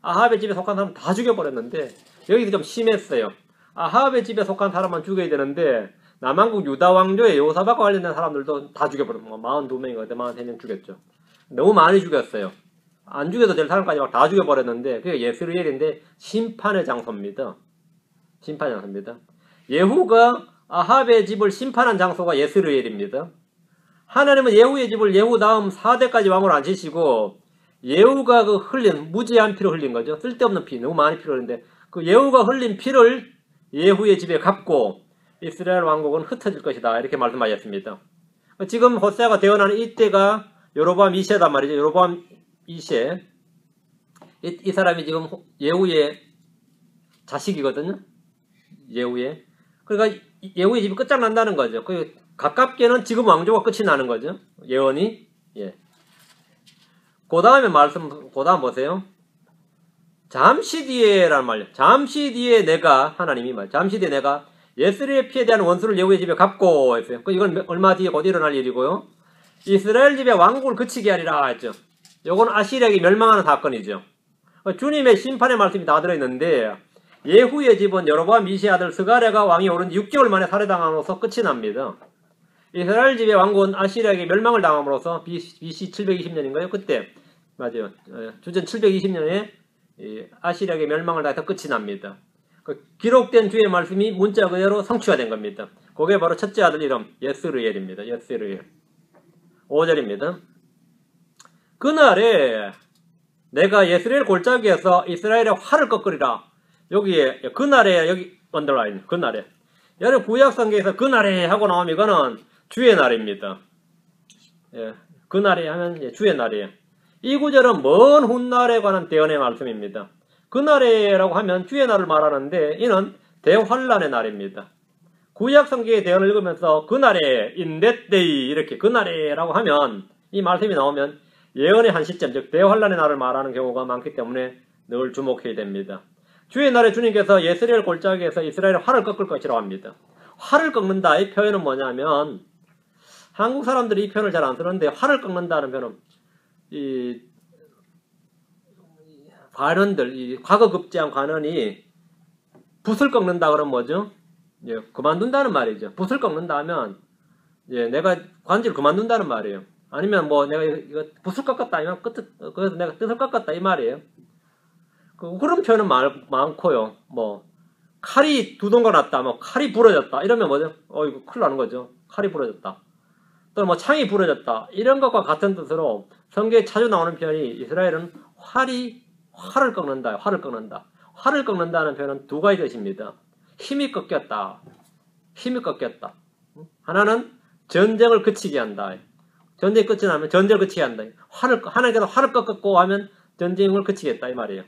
아합의 집에 속한 사람 다 죽여버렸는데 여기서 좀 심했어요. 아합의 집에 속한 사람만 죽여야 되는데 남한국 유다 왕조의 요사박과 관련된 사람들도 다 죽여버렸어요. 42명인가 43명 죽였죠. 너무 많이 죽였어요. 안 죽여도 될 사람까지 막 다 죽여버렸는데 그게 예스르엘인데 심판의 장소입니다. 심판의 장소입니다. 예후가 아합의 집을 심판한 장소가 예스르엘입니다. 하나님은 예후의 집을 예후 다음 4대까지 왕으로 앉히시고 예후가 그 흘린 무지한 피를 흘린 거죠. 쓸데없는 피, 너무 많이 피를 흘린데 그 예후가 흘린 피를 예후의 집에 갚고 이스라엘 왕국은 흩어질 것이다. 이렇게 말씀하셨습니다. 지금 호세아가 되어나는 이때가 여로보암 2세단 말이죠. 여로보암 2세. 이 사람이 지금 예후의 자식이거든요. 예후의. 그러니까 예후의 집이 끝장난다는 거죠. 그 가깝게는 지금 왕조가 끝이 나는 거죠. 예언이. 예. 그 다음에 그 다음 보세요. 잠시 뒤에라는 말이에요. 잠시 뒤에 내가, 하나님이 말, 잠시 뒤에 내가 예스르엘의 피에 대한 원수를 예후의 집에 갚고 했어요. 이건 얼마 뒤에 곧 일어날 일이고요. 이스라엘 집에 왕국을 그치게 하리라 했죠. 요건 아시리아에게 멸망하는 사건이죠. 주님의 심판의 말씀이 다 들어있는데 예후의 집은 여로보암 2세 아들 스가랴가 왕이 오른 6개월 만에 살해당함으로써 끝이 납니다. 이스라엘 집의 왕국은 아시리아에게 멸망을 당함으로써 BC 720년인가요? 그때 맞아요. 주전 720년에 아시리아에게 멸망을 당해서 끝이 납니다. 기록된 주의 말씀이 문자 그대로 성취가 된 겁니다. 그게 바로 첫째 아들 이름 예스르엘입니다. 예스르엘. 5절입니다. 그날에 내가 예스르엘 골짜기에서 이스라엘의 활을 꺾으리라. 여기에 그날에 여기 언더라인 그날에 여러분 구약성경에서 그날에 하고 나오면 이거는 주의 날입니다. 예, 그날에 하면 예, 주의 날이에요. 이 구절은 먼 훗날에 관한 대언의 말씀입니다. 그날에라고 하면 주의 날을 말하는데 이는 대환란의 날입니다. 구약 성경의 대언을 읽으면서 그날에 in that day 이렇게 그날에라고 하면 이 말씀이 나오면 예언의 한 시점 즉 대환란의 날을 말하는 경우가 많기 때문에 늘 주목해야 됩니다. 주의 날에 주님께서 예스리엘 골짜기에서 이스라엘의 활을 꺾을 것이라고 합니다. 활을 꺾는다 이 표현은 뭐냐면 한국 사람들이 이 표현을 잘 안 쓰는데 활을 꺾는다는 표현은 이 관원들 이 과거급제한 관원이 붓을 꺾는다 그러면 뭐죠? 예, 그만둔다는 말이죠. 붓을 꺾는다 하면 예, 내가 관지를 그만둔다는 말이에요. 아니면 뭐 내가 이거 붓을 꺾었다 아니면 그래서 내가 뜻을 꺾었다 이 말이에요. 그런 표현은 많고요. 뭐 칼이 두 동가 났다, 뭐 칼이 부러졌다 이러면 뭐죠? 이거 큰일 나는 거죠. 칼이 부러졌다. 또 뭐 창이 부러졌다 이런 것과 같은 뜻으로 성경에 자주 나오는 표현이 이스라엘은 활을 꺾는다, 활을 꺾는다. 활을 꺾는다는 표현은 두 가지 뜻입니다. 힘이 꺾였다. 힘이 꺾였다. 하나는 전쟁을 그치게 한다. 전쟁이 끝이 나면 전쟁을 그치게 한다. 하나님께서 활을 꺾었고 하면 전쟁을 그치겠다 이 말이에요.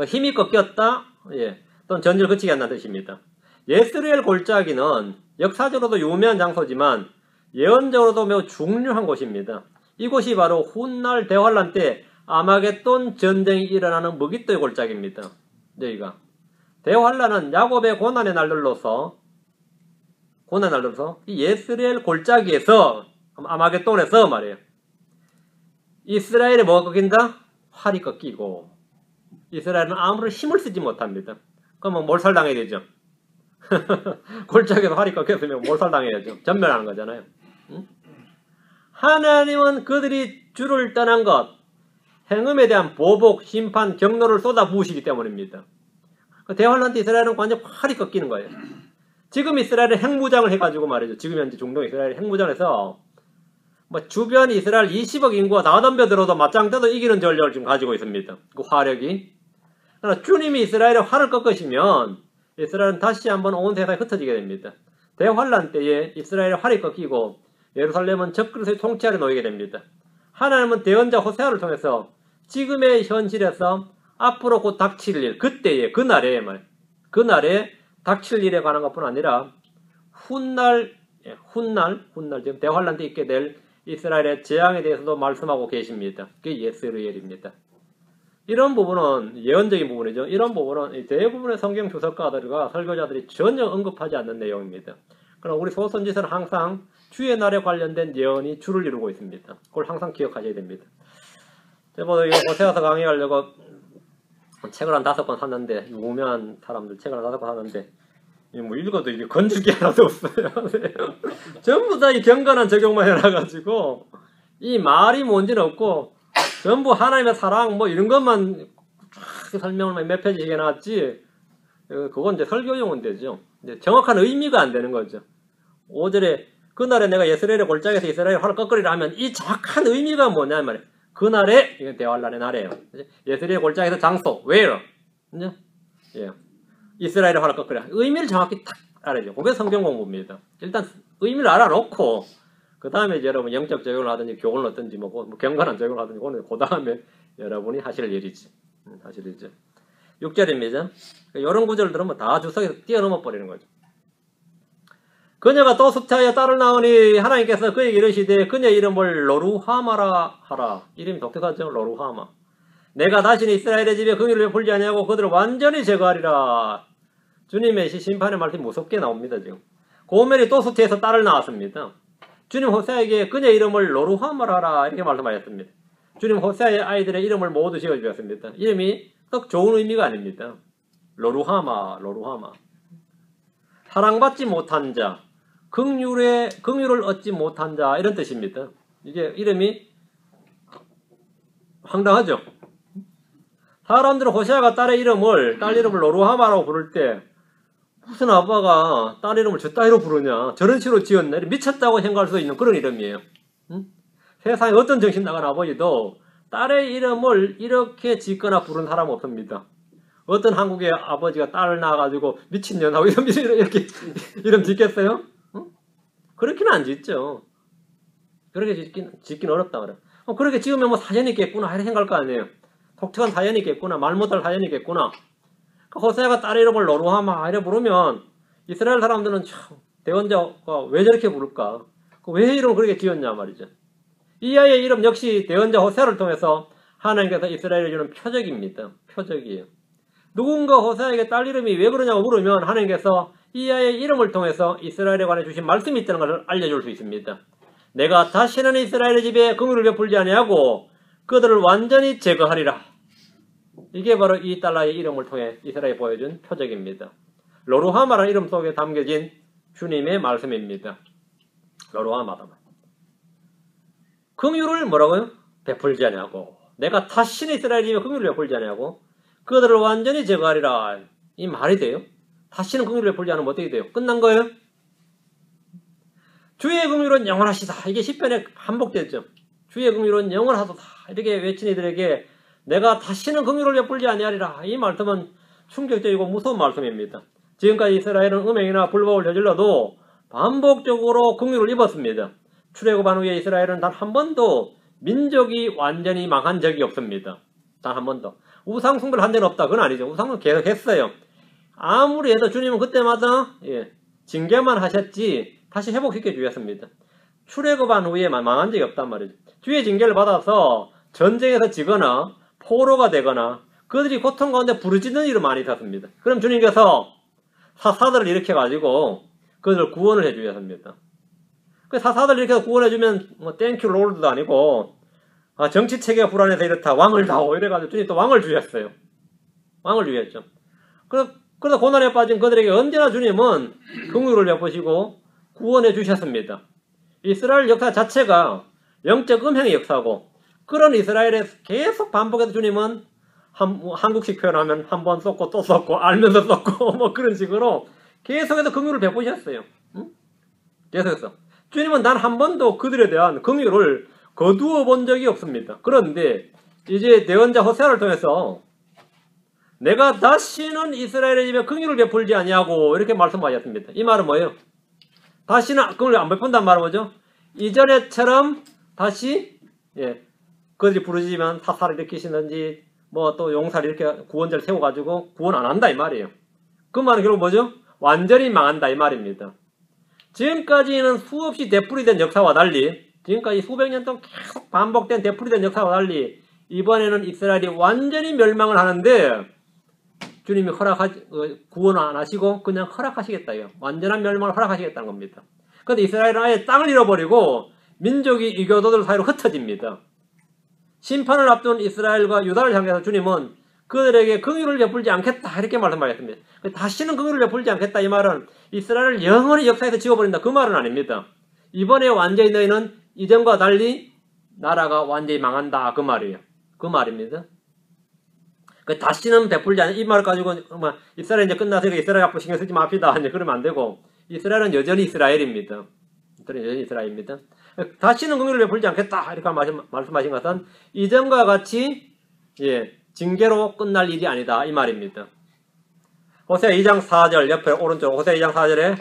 힘이 꺾였다. 예. 또는 전쟁을 그치게 한다는 뜻입니다. 예스리엘 골짜기는 역사적으로도 유명한 장소지만 예언적으로도 매우 중요한 곳입니다. 이곳이 바로 훗날 대환란 때 아마겟돈 전쟁이 일어나는 머깃도의 골짜기입니다. 여기가 대환란은 야곱의 고난의 날들로서 이 예스리엘 골짜기에서 아마겟돈에서 말이에요. 이스라엘이 뭐가 꺾인다? 활이 꺾이고 이스라엘은 아무런 힘을 쓰지 못합니다. 그러면 몰살당해야 되죠. 골짜기에서 활이 꺾였으면 몰살당해야죠. 전멸하는 거잖아요. 응? 하나님은 그들이 주를 떠난 것 행음에 대한 보복, 심판, 경로를 쏟아부으시기 때문입니다. 대환란 때 이스라엘은 완전 활이 꺾이는 거예요. 지금 이스라엘은 핵무장을 해가지고 말이죠. 지금 현재 중동 이스라엘이 핵무장을 해서 뭐 주변 이스라엘 20억 인구가 다 덤벼들어도 맞짱 떠도 이기는 전력을 지금 가지고 있습니다. 그 화력이. 그러나 주님이 이스라엘의 활을 꺾으시면 이스라엘은 다시 한번 온 세상에 흩어지게 됩니다. 대환란 때에 이스라엘의 활이 꺾이고 예루살렘은 적그리스도의 통치 아래 놓이게 됩니다. 하나님은 대언자 호세아를 통해서 지금의 현실에서 앞으로 곧 닥칠 일, 그때에, 그날에 닥칠 일에 관한 것뿐 아니라 훗날 지금 대환란 때 있게 될 이스라엘의 재앙에 대해서도 말씀하고 계십니다. 그게 예스리엘입니다. 이런 부분은 예언적인 부분이죠. 이런 부분은 대부분의 성경 주석가들과 설교자들이 전혀 언급하지 않는 내용입니다. 그러나 우리 소선지서는 항상 주의 날에 관련된 예언이 주를 이루고 있습니다. 그걸 항상 기억하셔야 됩니다. 제가 호세아서 강의하려고 책을 한 5권 샀는데 유명한 사람들 책을 한 5권 샀는데 뭐 읽어도 이게 건질 게 하나도 없어요. 전부 다 이 경건한 적용만 해놔가지고 이 말이 뭔지는 없고 전부 하나님의 사랑 뭐 이런 것만 쫙 설명을 몇 페이지 해놨지 그건 이제 설교용은 되죠. 이제 정확한 의미가 안 되는 거죠. 5절에 그날에 내가 예스리엘의 골짜기에서 이스라엘의 활을 꺾으리라 하면 이 정확한 의미가 뭐냐 말이에요. 그날에 이건 대환란의 날이에요. 예스리엘 골짜기에서 장소 where 예. 이스라엘의 활을 꺾으리라. 의미를 정확히 딱 알아야죠. 그게 성경 공부입니다. 일단 의미를 알아놓고 그 다음에 여러분 영적 적용을 하든지 교훈을 하든지 뭐 경건한 적용을 하든지 그 다음에 여러분이 하실 일이지. 하실 일이죠. 6절입니다. 이런 구절을 들으면 다 주석에서 뛰어넘어 버리는 거죠. 그녀가 또 숙차하여 딸을 낳으니 하나님께서 그에게 이르시되 그녀 이름을 로루하마라 하라. 이름이 독특하죠. 로루하마. 내가 다시는 이스라엘의 집에 긍휼을 베풀지 아니하고 그들을 완전히 제거하리라. 주님의 심판의 말씀이 무섭게 나옵니다. 지금 고멜이 또 숙제해서 딸을 낳았습니다. 주님 호세아에게 그녀 이름을 로루하마라 하라 이렇게 말씀하셨습니다. 주님 호세아의 아이들의 이름을 모두 지어주셨습니다. 이름이 딱 좋은 의미가 아닙니다. 로루하마. 사랑받지 못한 자, 긍휼을 얻지 못한 자 이런 뜻입니다. 이게 이름이 황당하죠. 사람들은 호세아가 딸 이름을 로루하마라고 부를 때 무슨 아빠가 딸 이름을 저 따위로 부르냐, 저런 식으로 지었나, 미쳤다고 생각할 수 있는 그런 이름이에요. 세상에 어떤 정신 나간 아버지도 딸의 이름을 이렇게 짓거나 부른 사람 없습니다. 어떤 한국의 아버지가 딸을 낳아가지고 미친년하고 이렇게 이름 짓겠어요? 그렇게는 안 짓죠. 그렇게 짓긴 어렵다 그래. 그렇게 지으면 뭐 사연이 있겠구나 이렇게 생각할 거 아니에요. 독특한 사연이 있겠구나, 말 못할 사연이 있겠구나. 호세아가 딸의 이름을 로루하마 이래 부르면 이스라엘 사람들은 참 대언자가 왜 저렇게 부를까? 왜 이름을 그렇게 지었냐 말이죠. 이 아이의 이름 역시 대언자 호세아를 통해서 하나님께서 이스라엘에 주는 표적입니다. 표적이에요. 누군가 호세아에게 딸 이름이 왜 그러냐고 물으면 하나님께서 이 아이의 이름을 통해서 이스라엘에 관해 주신 말씀이 있다는 것을 알려줄 수 있습니다. 내가 다시는 이스라엘의 집에 긍휼을 베풀지 아니하고 그들을 완전히 제거하리라. 이게 바로 이 딸아이의 이름을 통해 이스라엘에 보여준 표적입니다. 로루하마라는 이름 속에 담겨진 주님의 말씀입니다. 로루하마다. 긍휼을 뭐라고요? 베풀지 아니하고 내가 다시는 이스라엘 집에 긍휼을 베풀지 아니하고 그들을 완전히 제거하리라. 이 말이 돼요? 다시는 긍휼을 베풀지 않으면 어떻게 돼요? 끝난 거예요? 주의 긍휼은 영원하시다. 이게 시편에 반복됐죠. 주의 긍휼은 영원하도다. 이렇게 외친 이들에게 내가 다시는 긍휼을 베풀지 아니하리라. 이 말씀은 충격적이고 무서운 말씀입니다. 지금까지 이스라엘은 음행이나 불법을 저질러도 반복적으로 긍휼을 입었습니다. 출애굽한 후에 이스라엘은 단 한 번도 민족이 완전히 망한 적이 없습니다. 단 한 번도. 우상 숭배를 한 적은 없다. 그건 아니죠. 우상은 계속 했어요. 아무리 해도 주님은 그때마다 징계만 하셨지 다시 회복시켜 주셨습니다. 출애굽한 후에 망한 적이 없단 말이죠. 주의 징계를 받아서 전쟁에서 지거나 포로가 되거나 그들이 고통 가운데 부르짖는 일을 많이 있었습니다. 그럼 주님께서 사사들을 일으켜가지고 그들을 구원을 해주셨습니다. 그 사사들을 일으켜서 구원해주면 뭐 땡큐 롤드도 아니고 정치체계가 불안해서 이렇다 왕을 다오 이래가지고 주님 또 왕을 주셨어요. 왕을 주셨죠. 그래서 고난에 빠진 그들에게 언제나 주님은 긍휼을 베푸시고 구원해 주셨습니다. 이스라엘 역사 자체가 영적 음행의 역사고 그런 이스라엘에 계속 반복해서 주님은 한국식 표현하면 한 번 쏟고 또 쏟고 알면서 쏟고 뭐 그런 식으로 계속해서 긍휼을 베푸셨어요. 응? 계속해서 주님은 단 한 번도 그들에 대한 긍휼을 거두어 본 적이 없습니다. 그런데 이제 대언자 호세아를 통해서 내가 다시는 이스라엘의 집에 긍휼을 베풀지 아니하고 이렇게 말씀하셨습니다. 이 말은 뭐예요? 다시는 긍휼을 안 베푼다는 말은 뭐죠? 이전에처럼 다시 그들이 부르짖으면 사사를 일으키시는지 뭐 또 용사를 이렇게 구원자를 세워가지고 구원 안 한다 이 말이에요. 그 말은 결국 뭐죠? 완전히 망한다 이 말입니다. 지금까지는 수없이 되풀이된 역사와 달리 지금까지 수백 년 동안 계속 반복된 되풀이된 역사와 달리 이번에는 이스라엘이 완전히 멸망을 하는데 주님이 구원 안 하시고 그냥 허락하시겠다요. 완전한 멸망을 허락하시겠다는 겁니다. 그런데 이스라엘은 아예 땅을 잃어버리고 민족이 이교도들 사이로 흩어집니다. 심판을 앞둔 이스라엘과 유다를 향해서 주님은 그들에게 긍휼을 베풀지 않겠다 이렇게 말씀하셨습니다. 다시는 긍휼을 베풀지 않겠다 이 말은 이스라엘을 영원히 역사에서 지워버린다 그 말은 아닙니다. 이번에 완전히 너희는 이전과 달리 나라가 완전히 망한다 그 말이에요. 그 말입니다. 다시는 베풀지 않는 이 말을 가지고 이스라엘 이제 끝나서 이스라엘 앞으로 신경 쓰지 맙시다 이제 그러면 안 되고 이스라엘은 여전히 이스라엘입니다. 여전히 이스라엘입니다. 다시는 긍휼을 베풀지 않겠다 이렇게 말씀하신 것은 이전과 같이 징계로 끝날 일이 아니다 이 말입니다. 호세아 2장 4절 옆에 오른쪽 호세아 2장 4절에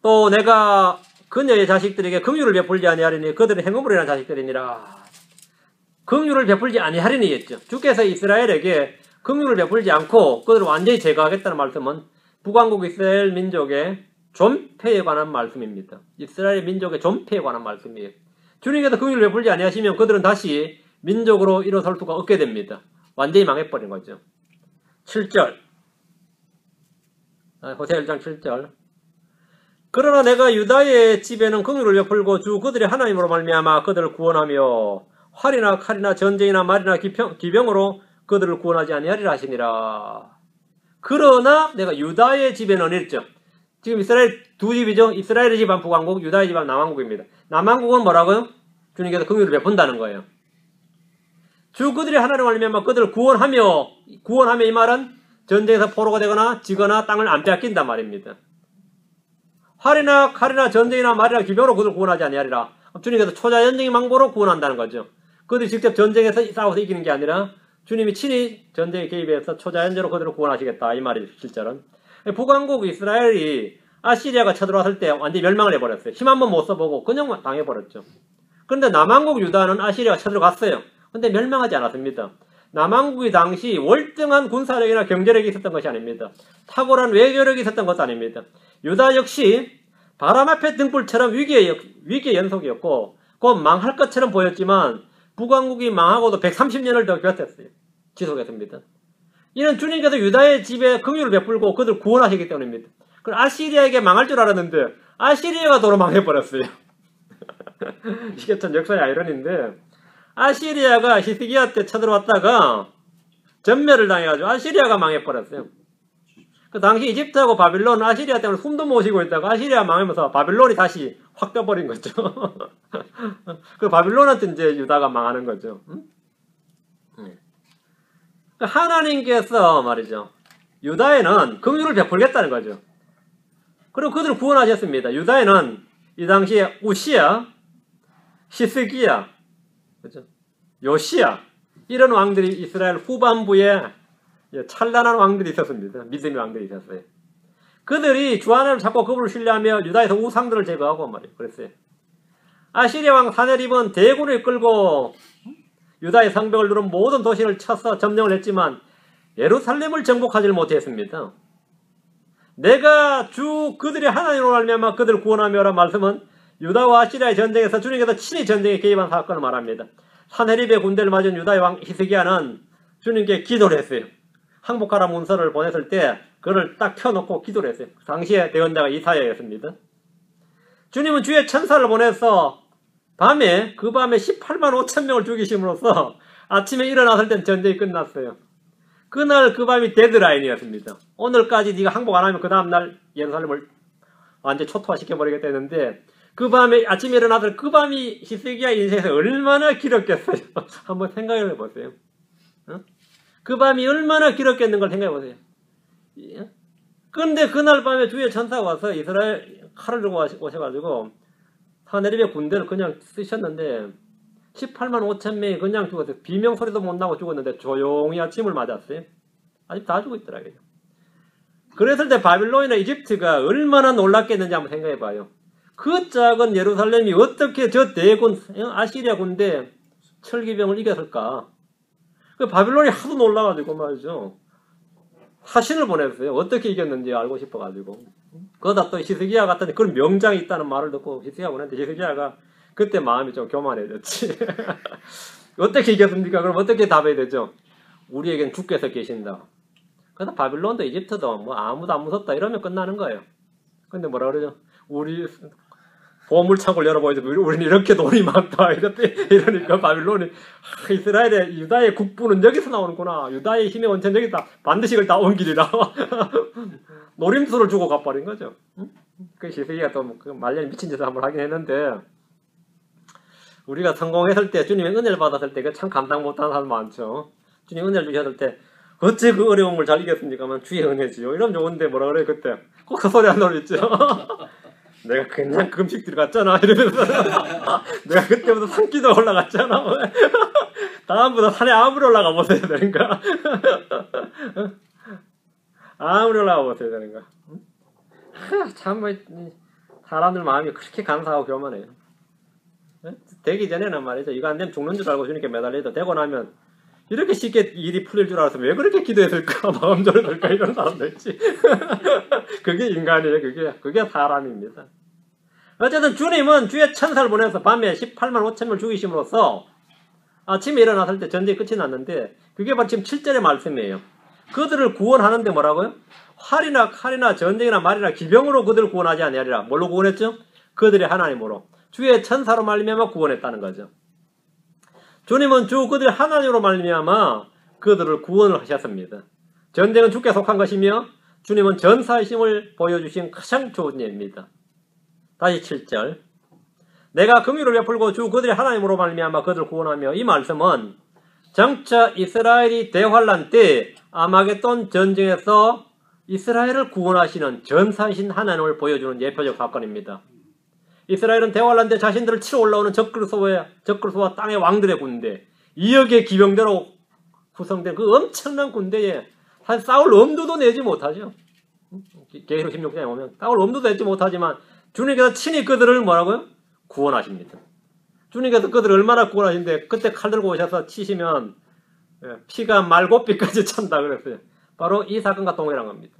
또 내가 그녀의 자식들에게 긍휼을 베풀지 아니하리니 그들은 행음으로 일어난 자식들이니라. 긍휼을 베풀지 아니하리니 했죠. 주께서 이스라엘에게 긍휼을 베풀지 않고 그들을 완전히 제거하겠다는 말씀은 북왕국 이스라엘 민족의 존폐에 관한 말씀입니다. 이스라엘 민족의 존폐에 관한 말씀이에요. 주님께서 긍휼을 베풀지 아니하시면 그들은 다시 민족으로 일어설 수가 없게 됩니다. 완전히 망해버린 거죠. 7절 호세아 1장 7절 그러나 내가 유다의 집에는 긍휼을 베풀고 주 그들의 하나님으로 말미암아 그들을 구원하며 활이나 칼이나 전쟁이나 말이나 기병으로 그들을 구원하지 아니하리라 하시니라. 그러나 내가 유다의 집에는 이랬죠. 지금 이스라엘 두 집이죠. 이스라엘의 집은 북왕국, 유다의 집은 남왕국입니다. 남왕국은 뭐라고요? 주님께서 긍휼을 베푼다는 거예요. 주 그들의 하나님을 알면 그들을 구원하며 이 말은 전쟁에서 포로가 되거나 지거나 땅을 안 빼앗긴단 말입니다. 활이나 칼이나 전쟁이나 말이나 기병으로 그들을 구원하지 아니하리라. 주님께서 초자연적인 방법으로 구원한다는 거죠. 그들이 직접 전쟁에서 싸워서 이기는 게 아니라 주님이 친히 전쟁에 개입해서 초자연적으로 그들을 구원하시겠다 이 말이죠. 실제로는. 북왕국 이스라엘이 아시리아가 쳐들어왔을 때 완전히 멸망을 해버렸어요. 힘 한번 못 써보고 그냥 당해버렸죠. 그런데 남왕국 유다는 아시리아가 쳐들어갔어요. 근데 멸망하지 않았습니다. 남왕국이 당시 월등한 군사력이나 경제력이 있었던 것이 아닙니다. 탁월한 외교력이 있었던 것도 아닙니다. 유다 역시 바람 앞에 등불처럼 위기의 연속이었고 곧 망할 것처럼 보였지만 북왕국이 망하고도 130년을 더 곁했어요. 지속했습니다. 이는 주님께서 유다의 집에 긍휼을 베풀고 그들을 구원하시기 때문입니다. 그럼 아시리아에게 망할 줄 알았는데 아시리아가 도로 망해버렸어요. 이게 참 역사의 아이러니인데 아시리아가 히스기야 때 쳐들어왔다가 전멸을 당해가지고 아시리아가 망해버렸어요. 그 당시 이집트하고 바빌론 아시리아 때문에 숨도 못 쉬고 있다가 아시리아 망하면서 바빌론이 다시 확 떠버린 거죠. 그 바빌론한테 이제 유다가 망하는 거죠. 하나님께서 말이죠. 유다에는 긍휼을 베풀겠다는 거죠. 그리고 그들을 구원하셨습니다. 유다에는 이 당시에 우시야, 히스기야, 그렇죠? 요시야 이런 왕들이 이스라엘 후반부에 찬란한 왕들이 있었습니다. 믿음의 왕들이 있었어요. 그들이 주 하나님을 찾고 그분을 신뢰하며 유다에서 우상들을 제거하고 말이에요. 그랬어요. 아시리아 왕 사네립은 대군을 이끌고 유다의 성벽을 누른 모든 도시를 쳐서 점령을 했지만 예루살렘을 정복하지 못했습니다. 내가 주 그들이 하나님으로 말미암아 그들을 구원하며라 말씀은 유다와 아시리아의 전쟁에서 주님께서 친히 전쟁에 개입한 사건을 말합니다. 사네립의 군대를 맞은 유다의 왕 히스기야는 주님께 기도를 했어요. 항복하라 문서를 보냈을 때 그를 딱 켜놓고 기도를 했어요. 당시에 대언자가 이사야였습니다. 주님은 주의 천사를 보내서 그 밤에 18만 5천 명을 죽이심으로써 아침에 일어났을 땐 전쟁이 끝났어요. 그날 그 밤이 데드라인이었습니다. 오늘까지 네가 항복 안 하면 그 다음날 예루살렘을 완전히 초토화시켜버리겠다 했는데 그 밤에 아침에 일어나서 그 밤이 히스기야 인생에서 얼마나 길었겠어요. 한번 생각을 해보세요. 그 밤이 얼마나 길었겠는 걸 생각해 보세요. 그런데 그날 밤에 주의 천사가 와서 이스라엘 칼을 들고 오셔가지고 사네립의 군대를 그냥 쓰셨는데 18만 5천 명이 그냥 죽었어요. 비명 소리도 못 나고 죽었는데 조용히 아침을 맞았어요. 아직 다 죽어 있더라고요. 그랬을 때 바빌론이나 이집트가 얼마나 놀랐겠는지 한번 생각해 봐요. 그 작은 예루살렘이 어떻게 저 대군 아시리아 군대 철기병을 이겼을까? 그 바빌론이 하도 놀라가지고 말이죠. 사신을 보냈어요. 어떻게 이겼는지 알고 싶어가지고. 그러다 또 히스기야 같은 그런 명장이 있다는 말을 듣고 히스기야 보냈는데 히스기야가 그때 마음이 좀 교만해졌지. 어떻게 이겼습니까? 그럼 어떻게 답해야 되죠? 우리에겐 주께서 계신다. 그래서 바빌론도 이집트도 뭐 아무도 안 무섭다 이러면 끝나는 거예요. 근데 뭐라 그러죠? 우리 보물창고를 열어보이죠. 우리는 이렇게 돈이 많다. 이러니까 바빌론이 이스라엘의 유다의 국부는 여기서 나오는구나. 유다의 힘의 원천 여기다. 반드시 이걸 다 옮기리라. 노림수를 주고 가버린 거죠. 그 히스기야가 또 말년이 미친 짓을 한번 하긴 했는데 우리가 성공했을 때 주님의 은혜를 받았을 때 참 감당 못하는 사람 많죠. 주님 은혜를 주셨을 때 어째 그 어려움을 잘 이겼습니까만 주의 은혜지요. 이러면 좋은데 뭐라 그래 그때 꼭 그 소리 한 소리 있죠. 내가 그냥 금식 들어갔잖아 이러면서 내가 그때부터 산기도 올라갔잖아. 다음부터 산에 아무리 올라가 보세요 되는가. 아무리 올라가 보세요 되는가. 참 뭐 사람들 마음이 그렇게 감사하고 교만해요. 되기 전에는 말이죠. 이거 안 되면 죽는 줄 알고 주님께 매달려도 되고 나면 이렇게 쉽게 일이 풀릴 줄 알았으면 왜 그렇게 기도했을까? 마음 졸였을까? 이런 사람도 있지. 그게 인간이에요. 그게 사람입니다. 어쨌든 주님은 주의 천사를 보내서 밤에 18만 5천 명을 죽이심으로써 아침에 일어났을 때 전쟁이 끝이 났는데 그게 바로 지금 7절의 말씀이에요. 그들을 구원하는데 뭐라고요? 활이나 칼이나 전쟁이나 말이나 기병으로 그들을 구원하지 아니하리라. 뭘로 구원했죠? 그들의 하나님으로. 주의 천사로 말미암아 구원했다는 거죠. 주님은 그들의 하나님으로 말미암아 그들을 구원을 하셨습니다. 전쟁은 주께 속한 것이며 주님은 전사이심을 보여주신 가장 좋은 예입니다. 다시 7절. 내가 긍휼을 베풀고 주 그들의 하나님으로 말미암아 그들을 구원하며 이 말씀은 장차 이스라엘이 대환란 때 아마겟돈 전쟁에서 이스라엘을 구원하시는 전사이신 하나님을 보여주는 예표적 사건입니다. 이스라엘은 대환란 때 자신들을 치러 올라오는 적그리스도와 땅의 왕들의 군대 2억의 기병대로 구성된 그 엄청난 군대에 사실 싸울 엄두도 내지 못하죠. 계시록 16장에 보면 싸울 엄두도 내지 못하지만 주님께서 친히 그들을 뭐라고요? 구원하십니다. 주님께서 그들을 얼마나 구원하시는데 그때 칼 들고 오셔서 치시면 피가 말고삐까지 찬다 그랬어요. 바로 이 사건과 동일한 겁니다.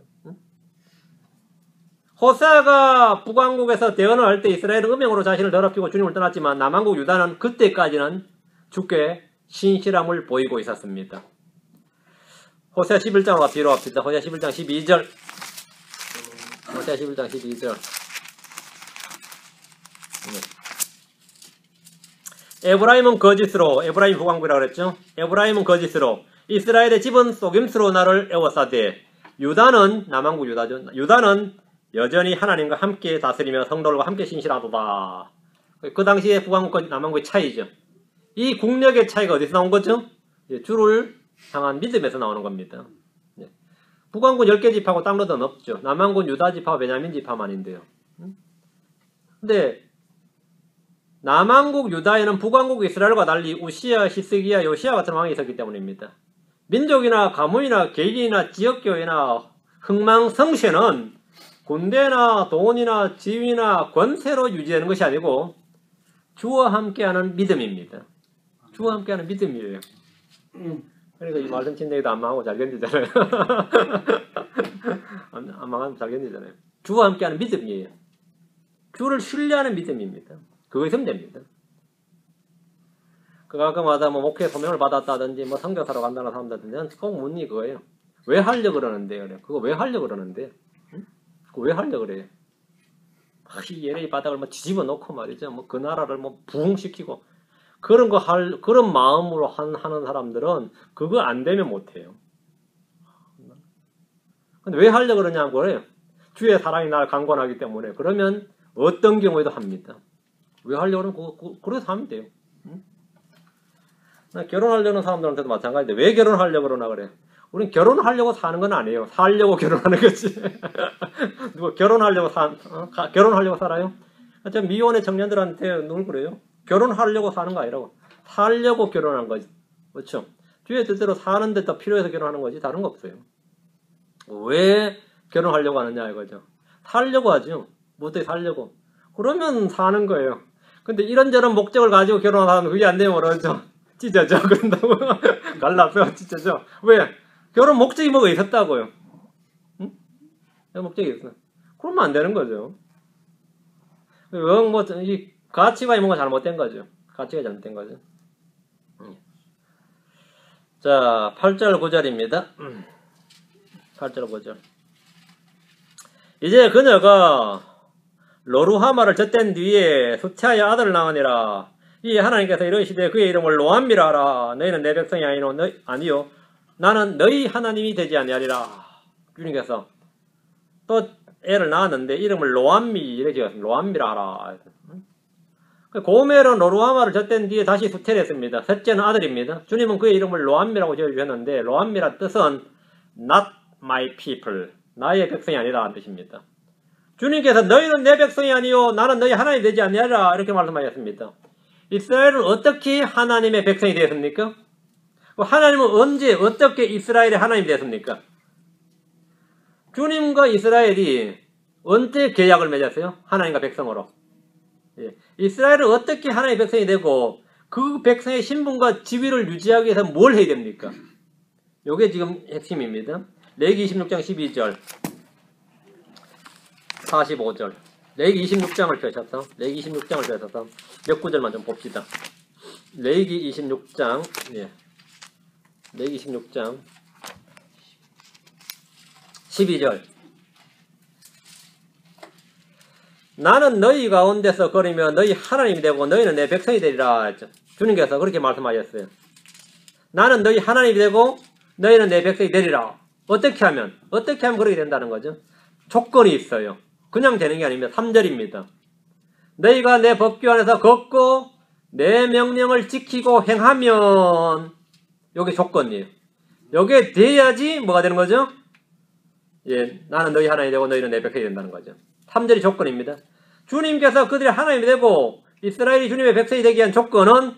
호세아가 북왕국에서 대언을 할 때 이스라엘은 음행으로 자신을 더럽히고 주님을 떠났지만 남왕국 유다는 그때까지는 주께 신실함을 보이고 있었습니다. 호세아 11장으로 뒤로 합시다. 호세아 11장 12절. 호세아 11장 12절. 에브라임은 거짓으로, 에브라임 북왕국이라고 그랬죠. 에브라임은 거짓으로, 이스라엘의 집은 속임수로 나를 애워싸되, 유다는, 남왕국 유다죠. 유다는 여전히 하나님과 함께 다스리며 성도들과 함께 신실하도다. 그 당시에 북왕국과 남왕국의 차이죠. 이 국력의 차이가 어디서 나온 거죠? 주를 향한 믿음에서 나오는 겁니다. 북왕국 10개 지파하고 땅로드는 없죠. 남왕국 유다 지파와 베냐민 지파만인데요. 근데 남왕국 유다에는 북왕국 이스라엘과 달리 우시야, 히스기야, 요시야 같은 왕이 있었기 때문입니다. 민족이나 가문이나 개인이나 지역교회나 흥망성쇠는 군대나 돈이나 지위나 권세로 유지되는 것이 아니고 주와 함께하는 믿음입니다. 주와 함께하는 믿음이에요. 그러니까 이 말씀 진행도 안 망하고 잘 견디잖아요. 안 망하면 잘 견디잖아요. 주와 함께하는 믿음이에요. 주를 신뢰하는 믿음입니다. 그거 있으면 됩니다. 그 가끔마다 뭐 목회 소명을 받았다든지 뭐 선교사로 간다는 사람들한테 꼭 묻니 그거예요. 왜 하려고 그러는데 그래. 그거 왜 하려고 그러는데? 응? 그거 왜 하려고 그래? 이 LA 바닥을 뭐 뒤집어 놓고 말이죠. 뭐 그 나라를 뭐 부흥시키고 그런 거 그런 마음으로 하는 사람들은 그거 안 되면 못 해요. 근데 왜 하려고 그러냐고 그래요. 주의 사랑이 나를 강권하기 때문에. 그러면 어떤 경우에도 합니다. 왜 하려고 그러면 그래서 하면 돼요. 응? 결혼하려는 사람들한테도 마찬가지인데 왜 결혼하려고 그러나 그래. 우린 결혼하려고 사는 건 아니에요. 살려고 결혼하는 거지. 누가 결혼하려고 결혼하려고 살아요? 저 미혼의 청년들한테 누굴 그래요? 결혼하려고 사는 거 아니라고. 살려고 결혼한 거지. 그렇죠? 주의 뜻대로 사는데 더 필요해서 결혼하는 거지 다른 거 없어요. 왜 결혼하려고 하느냐 이거죠. 살려고 하죠. 뭐 어떻게 살려고. 그러면 사는 거예요. 근데 이런저런 목적을 가지고 결혼하는 사람은 그게 안 되면 그러죠. 찢어져. 그런다고. 갈라서 찢어져. 왜? 결혼 목적이 뭐가 있었다고요. 응? 목적이 있어. 그러면 안 되는 거죠. 이 가치관이 뭔가 잘못된 거죠. 가치가 잘못된 거죠. 자, 8절 9절입니다. 8절 9절. 이제 그녀가 로루하마를 젖댄 뒤에 수차의 아들을 낳으니라. 이 하나님께서 이르시되 그의 이름을 로암미라 하라. 너희는 내 백성이 아니요 나는 너희 하나님이 되지 아니하리라. 주님께서 또 애를 낳았는데 이름을 로암미 이렇게 지었습니다. 로암미라 하라. 고멜은 로루하마를 젖댄 뒤에 다시 수태를 했습니다. 셋째는 아들입니다. 주님은 그의 이름을 로암미라고 지어주셨는데 로암미라 뜻은 not my people. 나의 백성이 아니라 뜻입니다. 주님께서 너희는 내 백성이 아니요 나는 너희 하나님이 되지 아니하리라 이렇게 말씀하셨습니다. 이스라엘은 어떻게 하나님의 백성이 되었습니까? 하나님은 언제 어떻게 이스라엘의 하나님이 되었습니까? 주님과 이스라엘이 언제 계약을 맺었어요? 하나님과 백성으로. 이스라엘은 어떻게 하나님의 백성이 되고 그 백성의 신분과 지위를 유지하기 위해서 뭘 해야 됩니까? 이게 지금 핵심입니다. 레위기 26장 12절 45절 레위기 26장을 펴셔서 레위기 26장을 펴셔서 몇 구절만 좀 봅시다. 레위기 26장 레위기 26장 12절 나는 너희 가운데서 거리며 너희 하나님이 되고 너희는 내 백성이 되리라 했죠. 주님께서 그렇게 말씀하셨어요. 나는 너희 하나님이 되고 너희는 내 백성이 되리라. 어떻게 하면 그렇게 된다는 거죠. 조건이 있어요. 그냥 되는 게 아닙니다. 3절입니다. 너희가 내 법규 안에서 걷고 내 명령을 지키고 행하면 이게 조건이에요. 이게 돼야지 뭐가 되는 거죠? 나는 너희 하나님이 되고 너희는 내 백성이 된다는 거죠. 3절이 조건입니다. 주님께서 그들의 하나님이 되고 이스라엘이 주님의 백성이 되기 위한 조건은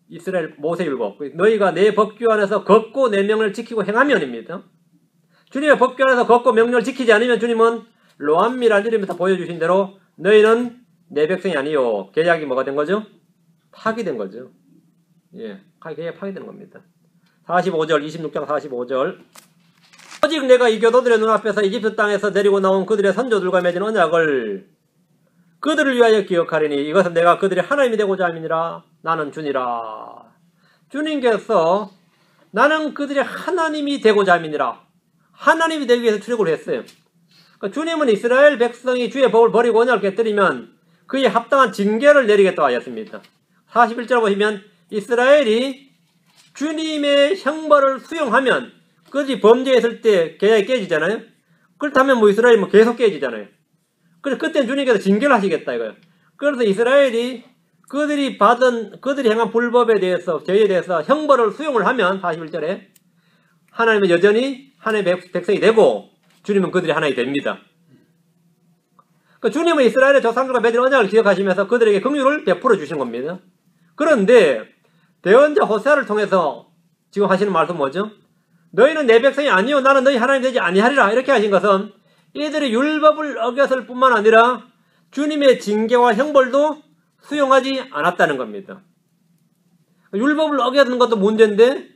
이스라엘 모세율법 너희가 내 법규 안에서 걷고 내 명령을 지키고 행하면입니다. 주님의 법규 안에서 걷고 명령을 지키지 않으면 주님은 로암미라는 이름에서 보여주신 대로 너희는 내 백성이 아니요. 계약이 뭐가 된 거죠? 파기된 거죠. 계약이 파기되는 겁니다. 45절 26장 45절 오직 내가 이 교도들의 눈앞에서 이집트 땅에서 데리고 나온 그들의 선조들과 맺은 언약을 그들을 위하여 기억하리니 이것은 내가 그들의 하나님이 되고자 함이니라. 나는 주니라. 주님께서 나는 그들의 하나님이 되고자 함이니라. 하나님이 되기 위해서 출애굽을 했어요. 그러니까 주님은 이스라엘 백성이 주의 법을 버리고 언약을 깨뜨리면 그에 합당한 징계를 내리겠다고 하였습니다. 41절 보시면 이스라엘이 주님의 형벌을 수용하면 그들이 범죄했을 때 계약이 깨지잖아요. 그렇다면 이스라엘이 계속 깨지잖아요. 그래서 그때는 주님께서 징계를 하시겠다 이거예요. 그래서 이스라엘이 그들이 행한 불법에 대해서 죄에 대해서 형벌을 수용을 하면 41절에 하나님은 여전히 하나님의 백성이 되고 주님은 그들이 하나님이 됩니다. 그러니까 주님은 이스라엘의 조상들과 맺은 언약을 기억하시면서 그들에게 긍휼을 베풀어 주시는 겁니다. 그런데 대언자 호세아를 통해서 지금 하시는 말씀 뭐죠? 너희는 내 백성이 아니요 나는 너희 하나님 되지 아니하리라. 이렇게 하신 것은 이들이 율법을 어겼을 뿐만 아니라 주님의 징계와 형벌도 수용하지 않았다는 겁니다. 율법을 어겼는 것도 문제인데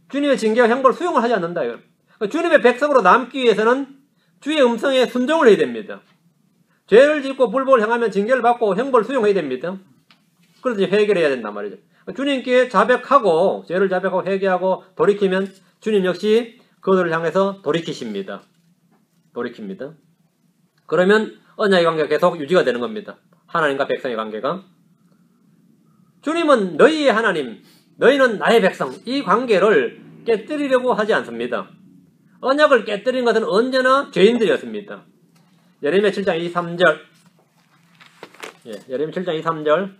주님의 징계와 형벌을 수용을 하지 않는다. 주님의 백성으로 남기 위해서는 주의 음성에 순종을 해야 됩니다. 죄를 짓고 불법을 행하면 징계를 받고 형벌을 수용해야 됩니다. 그래서 회개를 해야 된단 말이죠. 주님께 자백하고 죄를 자백하고 회개하고 돌이키면 주님 역시 그들을 향해서 돌이키십니다. 그러면 언약의 관계가 계속 유지가 되는 겁니다. 하나님과 백성의 관계가. 주님은 너희의 하나님, 너희는 나의 백성, 이 관계를 깨뜨리려고 하지 않습니다. 언약을 깨뜨린 것은 언제나 죄인들이었습니다. 예레미야 7장 23절 예레미야 7장 23절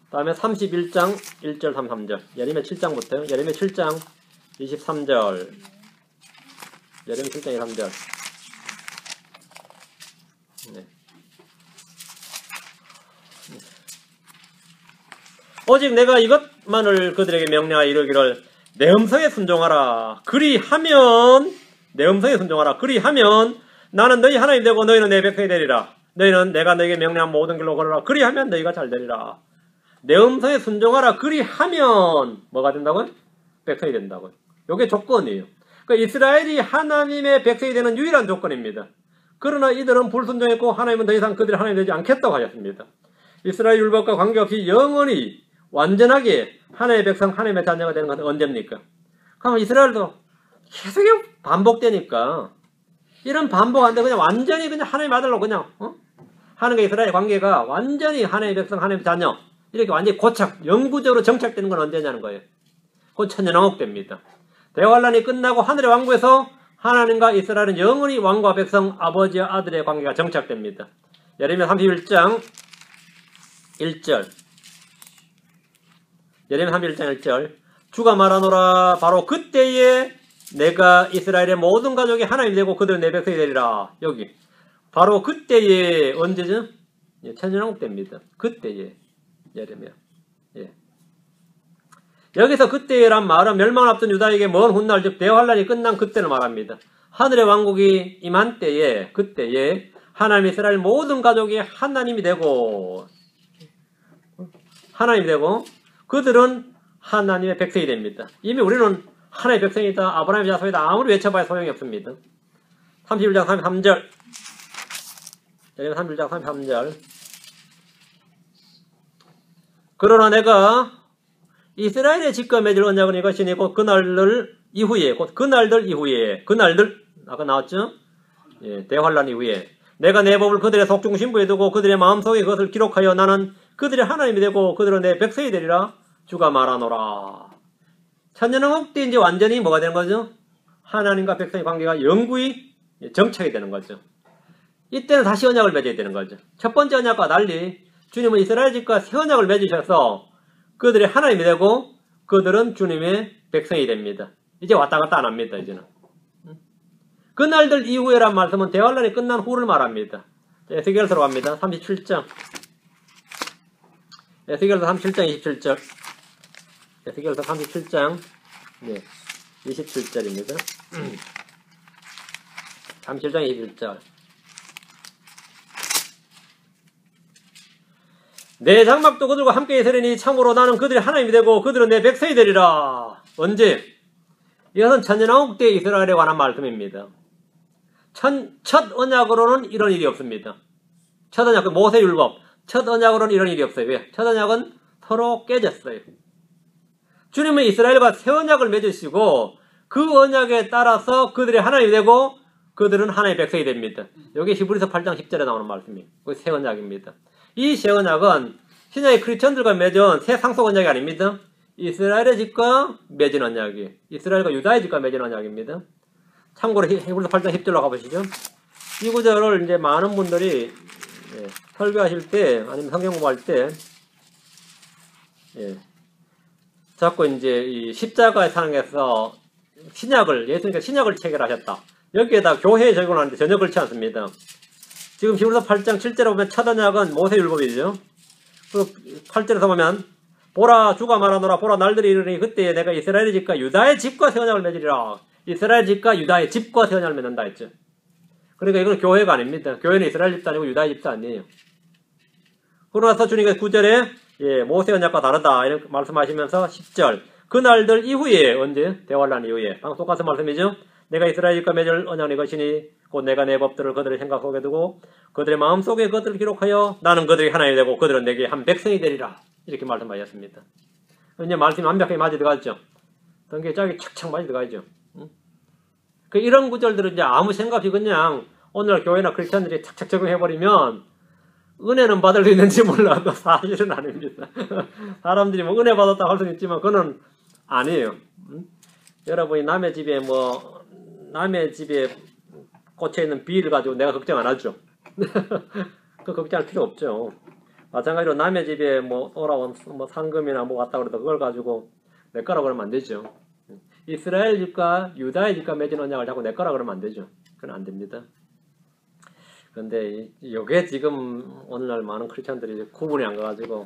다음에 31장 1절 33절 예레미야 7장부터요. 예레미야 7장 23절 예레미야 7장 23절 오직 내가 이것만을 그들에게 명령하여 이르기를 내 음성에 순종하라. 그리하면 나는 너희 하나님 되고 너희는 내 백성이 되리라. 너희는 내가 너에게 명령한 모든 길로 걸어라. 그리하면 너희가 잘 되리라. 내 음성에 순종하라. 그리하면 뭐가 된다고요? 백성이 된다고요. 이게 조건이에요. 그러니까 이스라엘이 하나님의 백성이 되는 유일한 조건입니다. 그러나 이들은 불순종했고 하나님은 더 이상 그들이 하나님이 되지 않겠다고 하셨습니다. 이스라엘 율법과 관계없이 영원히 완전하게 하나님의 백성, 하나님의 자녀가 되는 것은 언제입니까? 그럼 이스라엘도 계속 반복되니까 이런 반복 안 되고 그냥 완전히 그냥 하나님의 아들로 그냥 하나님과 이스라엘의 관계가 완전히 하나님의 백성, 하나님의 자녀 이렇게 완전히 고착, 영구적으로 정착되는 건 언제냐는 거예요. 곧 천년왕국 됩니다. 대환란이 끝나고 하늘의 왕국에서 하나님과 이스라엘은 영원히 왕과 백성, 아버지와 아들의 관계가 정착됩니다. 예레미야 31장 1절 예레미야 31장 1절 주가 말하노라 바로 그때에 내가 이스라엘의 모든 가족이 하나님이 되고 그들은 내 백성이 되리라. 여기 바로 그때에 언제죠? 천년왕국 됩니다. 그때에 예레미야 여기서 그때란 말은 멸망을 앞둔 유다에게 먼 훗날 즉 대환란이 끝난 그때를 말합니다. 하늘의 왕국이 임한 때에 그때에 하나님 이스라엘 모든 가족이 하나님이 되고 그들은 하나님의 백성이 됩니다. 이미 우리는 하나님의 백성이다. 아브라함의 자손이다. 아무리 외쳐봐야 소용이 없습니다. 31장 33절 예레미야 31장 33절 그러나 내가 이스라엘의 집과 맺을 언약은 이것이니 곧 그날들 이후에 아까 나왔죠? 대환란 이후에 내가 내 법을 그들의 속중심부에 두고 그들의 마음속에 그것을 기록하여 나는 그들의 하나님이 되고 그들은 내 백성이 되리라. 주가 말하노라. 천년왕국 때 이제 완전히 뭐가 되는 거죠? 하나님과 백성의 관계가 영구히 정착이 되는 거죠. 이때는 다시 언약을 맺어야 되는 거죠. 첫 번째 언약과 달리 주님은 이스라엘 집과 새 언약을 맺으셔서 그들의 하나님이 되고 그들은 주님의 백성이 됩니다. 이제 왔다 갔다 안 합니다. 이제는. 그날들 이후에란 말씀은 대환란이 끝난 후를 말합니다. 에스겔서로 갑니다. 37장 에스겔서 37장 27절 에스겔서 37장 27절입니다. 37장 21절 내 장막도 그들과 함께 있으리니 참으로 나는 그들의 하나님이 되고 그들은 내 백성이 되리라. 언제? 이것은 천년왕국 때 이스라엘에 관한 말씀입니다. 첫 언약으로는 이런 일이 없습니다. 첫 언약, 모세율법. 첫 언약으로는 이런 일이 없어요. 왜? 첫 언약은 서로 깨졌어요. 주님은 이스라엘과 새 언약을 맺으시고 그 언약에 따라서 그들이 하나님이 되고 그들은 하나님의 백성이 됩니다. 여기 히브리서 8장 10절에 나오는 말씀이에요. 그게 새 언약입니다. 이 새 언약은 신약의 크리스천들과 맺은 새 상속 언약이 아닙니다. 이스라엘의 집과 맺은 언약이에요. 이스라엘과 유다의 집과 맺은 언약입니다. 참고로 히브리서 8장 10절로 가보시죠. 이 구절을 이제 많은 분들이 설교하실 때 아니면 성경 공부할 때 자꾸 이제 이 십자가의 상에서 예수님께서 신약을 체결하셨다. 여기에다 교회에 적용하는데 전혀 그렇지 않습니다. 지금 히브리서 8장 7절에 보면 첫 언약은 모세율법이죠. 그 8절에서 보면 보라 주가 말하노라 보라 날들이 이르니 그때 내가 이스라엘의 집과 유다의 집과 새 언약을 맺으리라. 이스라엘 집과 유다의 집과 새 언약을 맺는다 했죠. 그러니까 이건 교회가 아닙니다. 교회는 이스라엘 집도 아니고 유다의 집도 아니에요. 그러고 나서 주님께서 9절에 모세 언약과 다르다 이렇게 말씀하시면서 10절 그 날들 이후에 언제? 대환란 이후에 방금 똑같은 말씀이죠. 내가 이스라엘 집과 맺을 언약은 이것이니 곧 내가 내 법들을 그들의 생각 속에 두고 그들의 마음속에 그것들을 기록하여 나는 그들이 하나님이 되고 그들은 내게 한 백성이 되리라. 이렇게 말씀하셨습니다. 이제 말씀이 완벽하게 맞이 들어가죠. 성경에 짝이 착착 맞이 들어가죠. 이런 구절들은 이제 아무 생각 없이 그냥 오늘 교회나 크리스천들이 착착 적용해버리면 은혜는 받을 수 있는지 몰라도 사실은 아닙니다. 사람들이 뭐 은혜 받았다고 할 수는 있지만 그건 아니에요. 여러분이 남의 집에 꽂혀있는 비를 가지고 내가 걱정 안 하죠. 그 걱정할 필요 없죠. 마찬가지로 남의 집에 돌아온 상금이나 왔다 그래도 그걸 가지고 내 거라고 그러면 안 되죠. 이스라엘 집과 유다의 집과 맺은 언약을 자꾸 내 거라고 그러면 안 되죠. 그건 안 됩니다. 그런데 이게 지금 오늘날 많은 크리스천들이 구분이 안 가가지고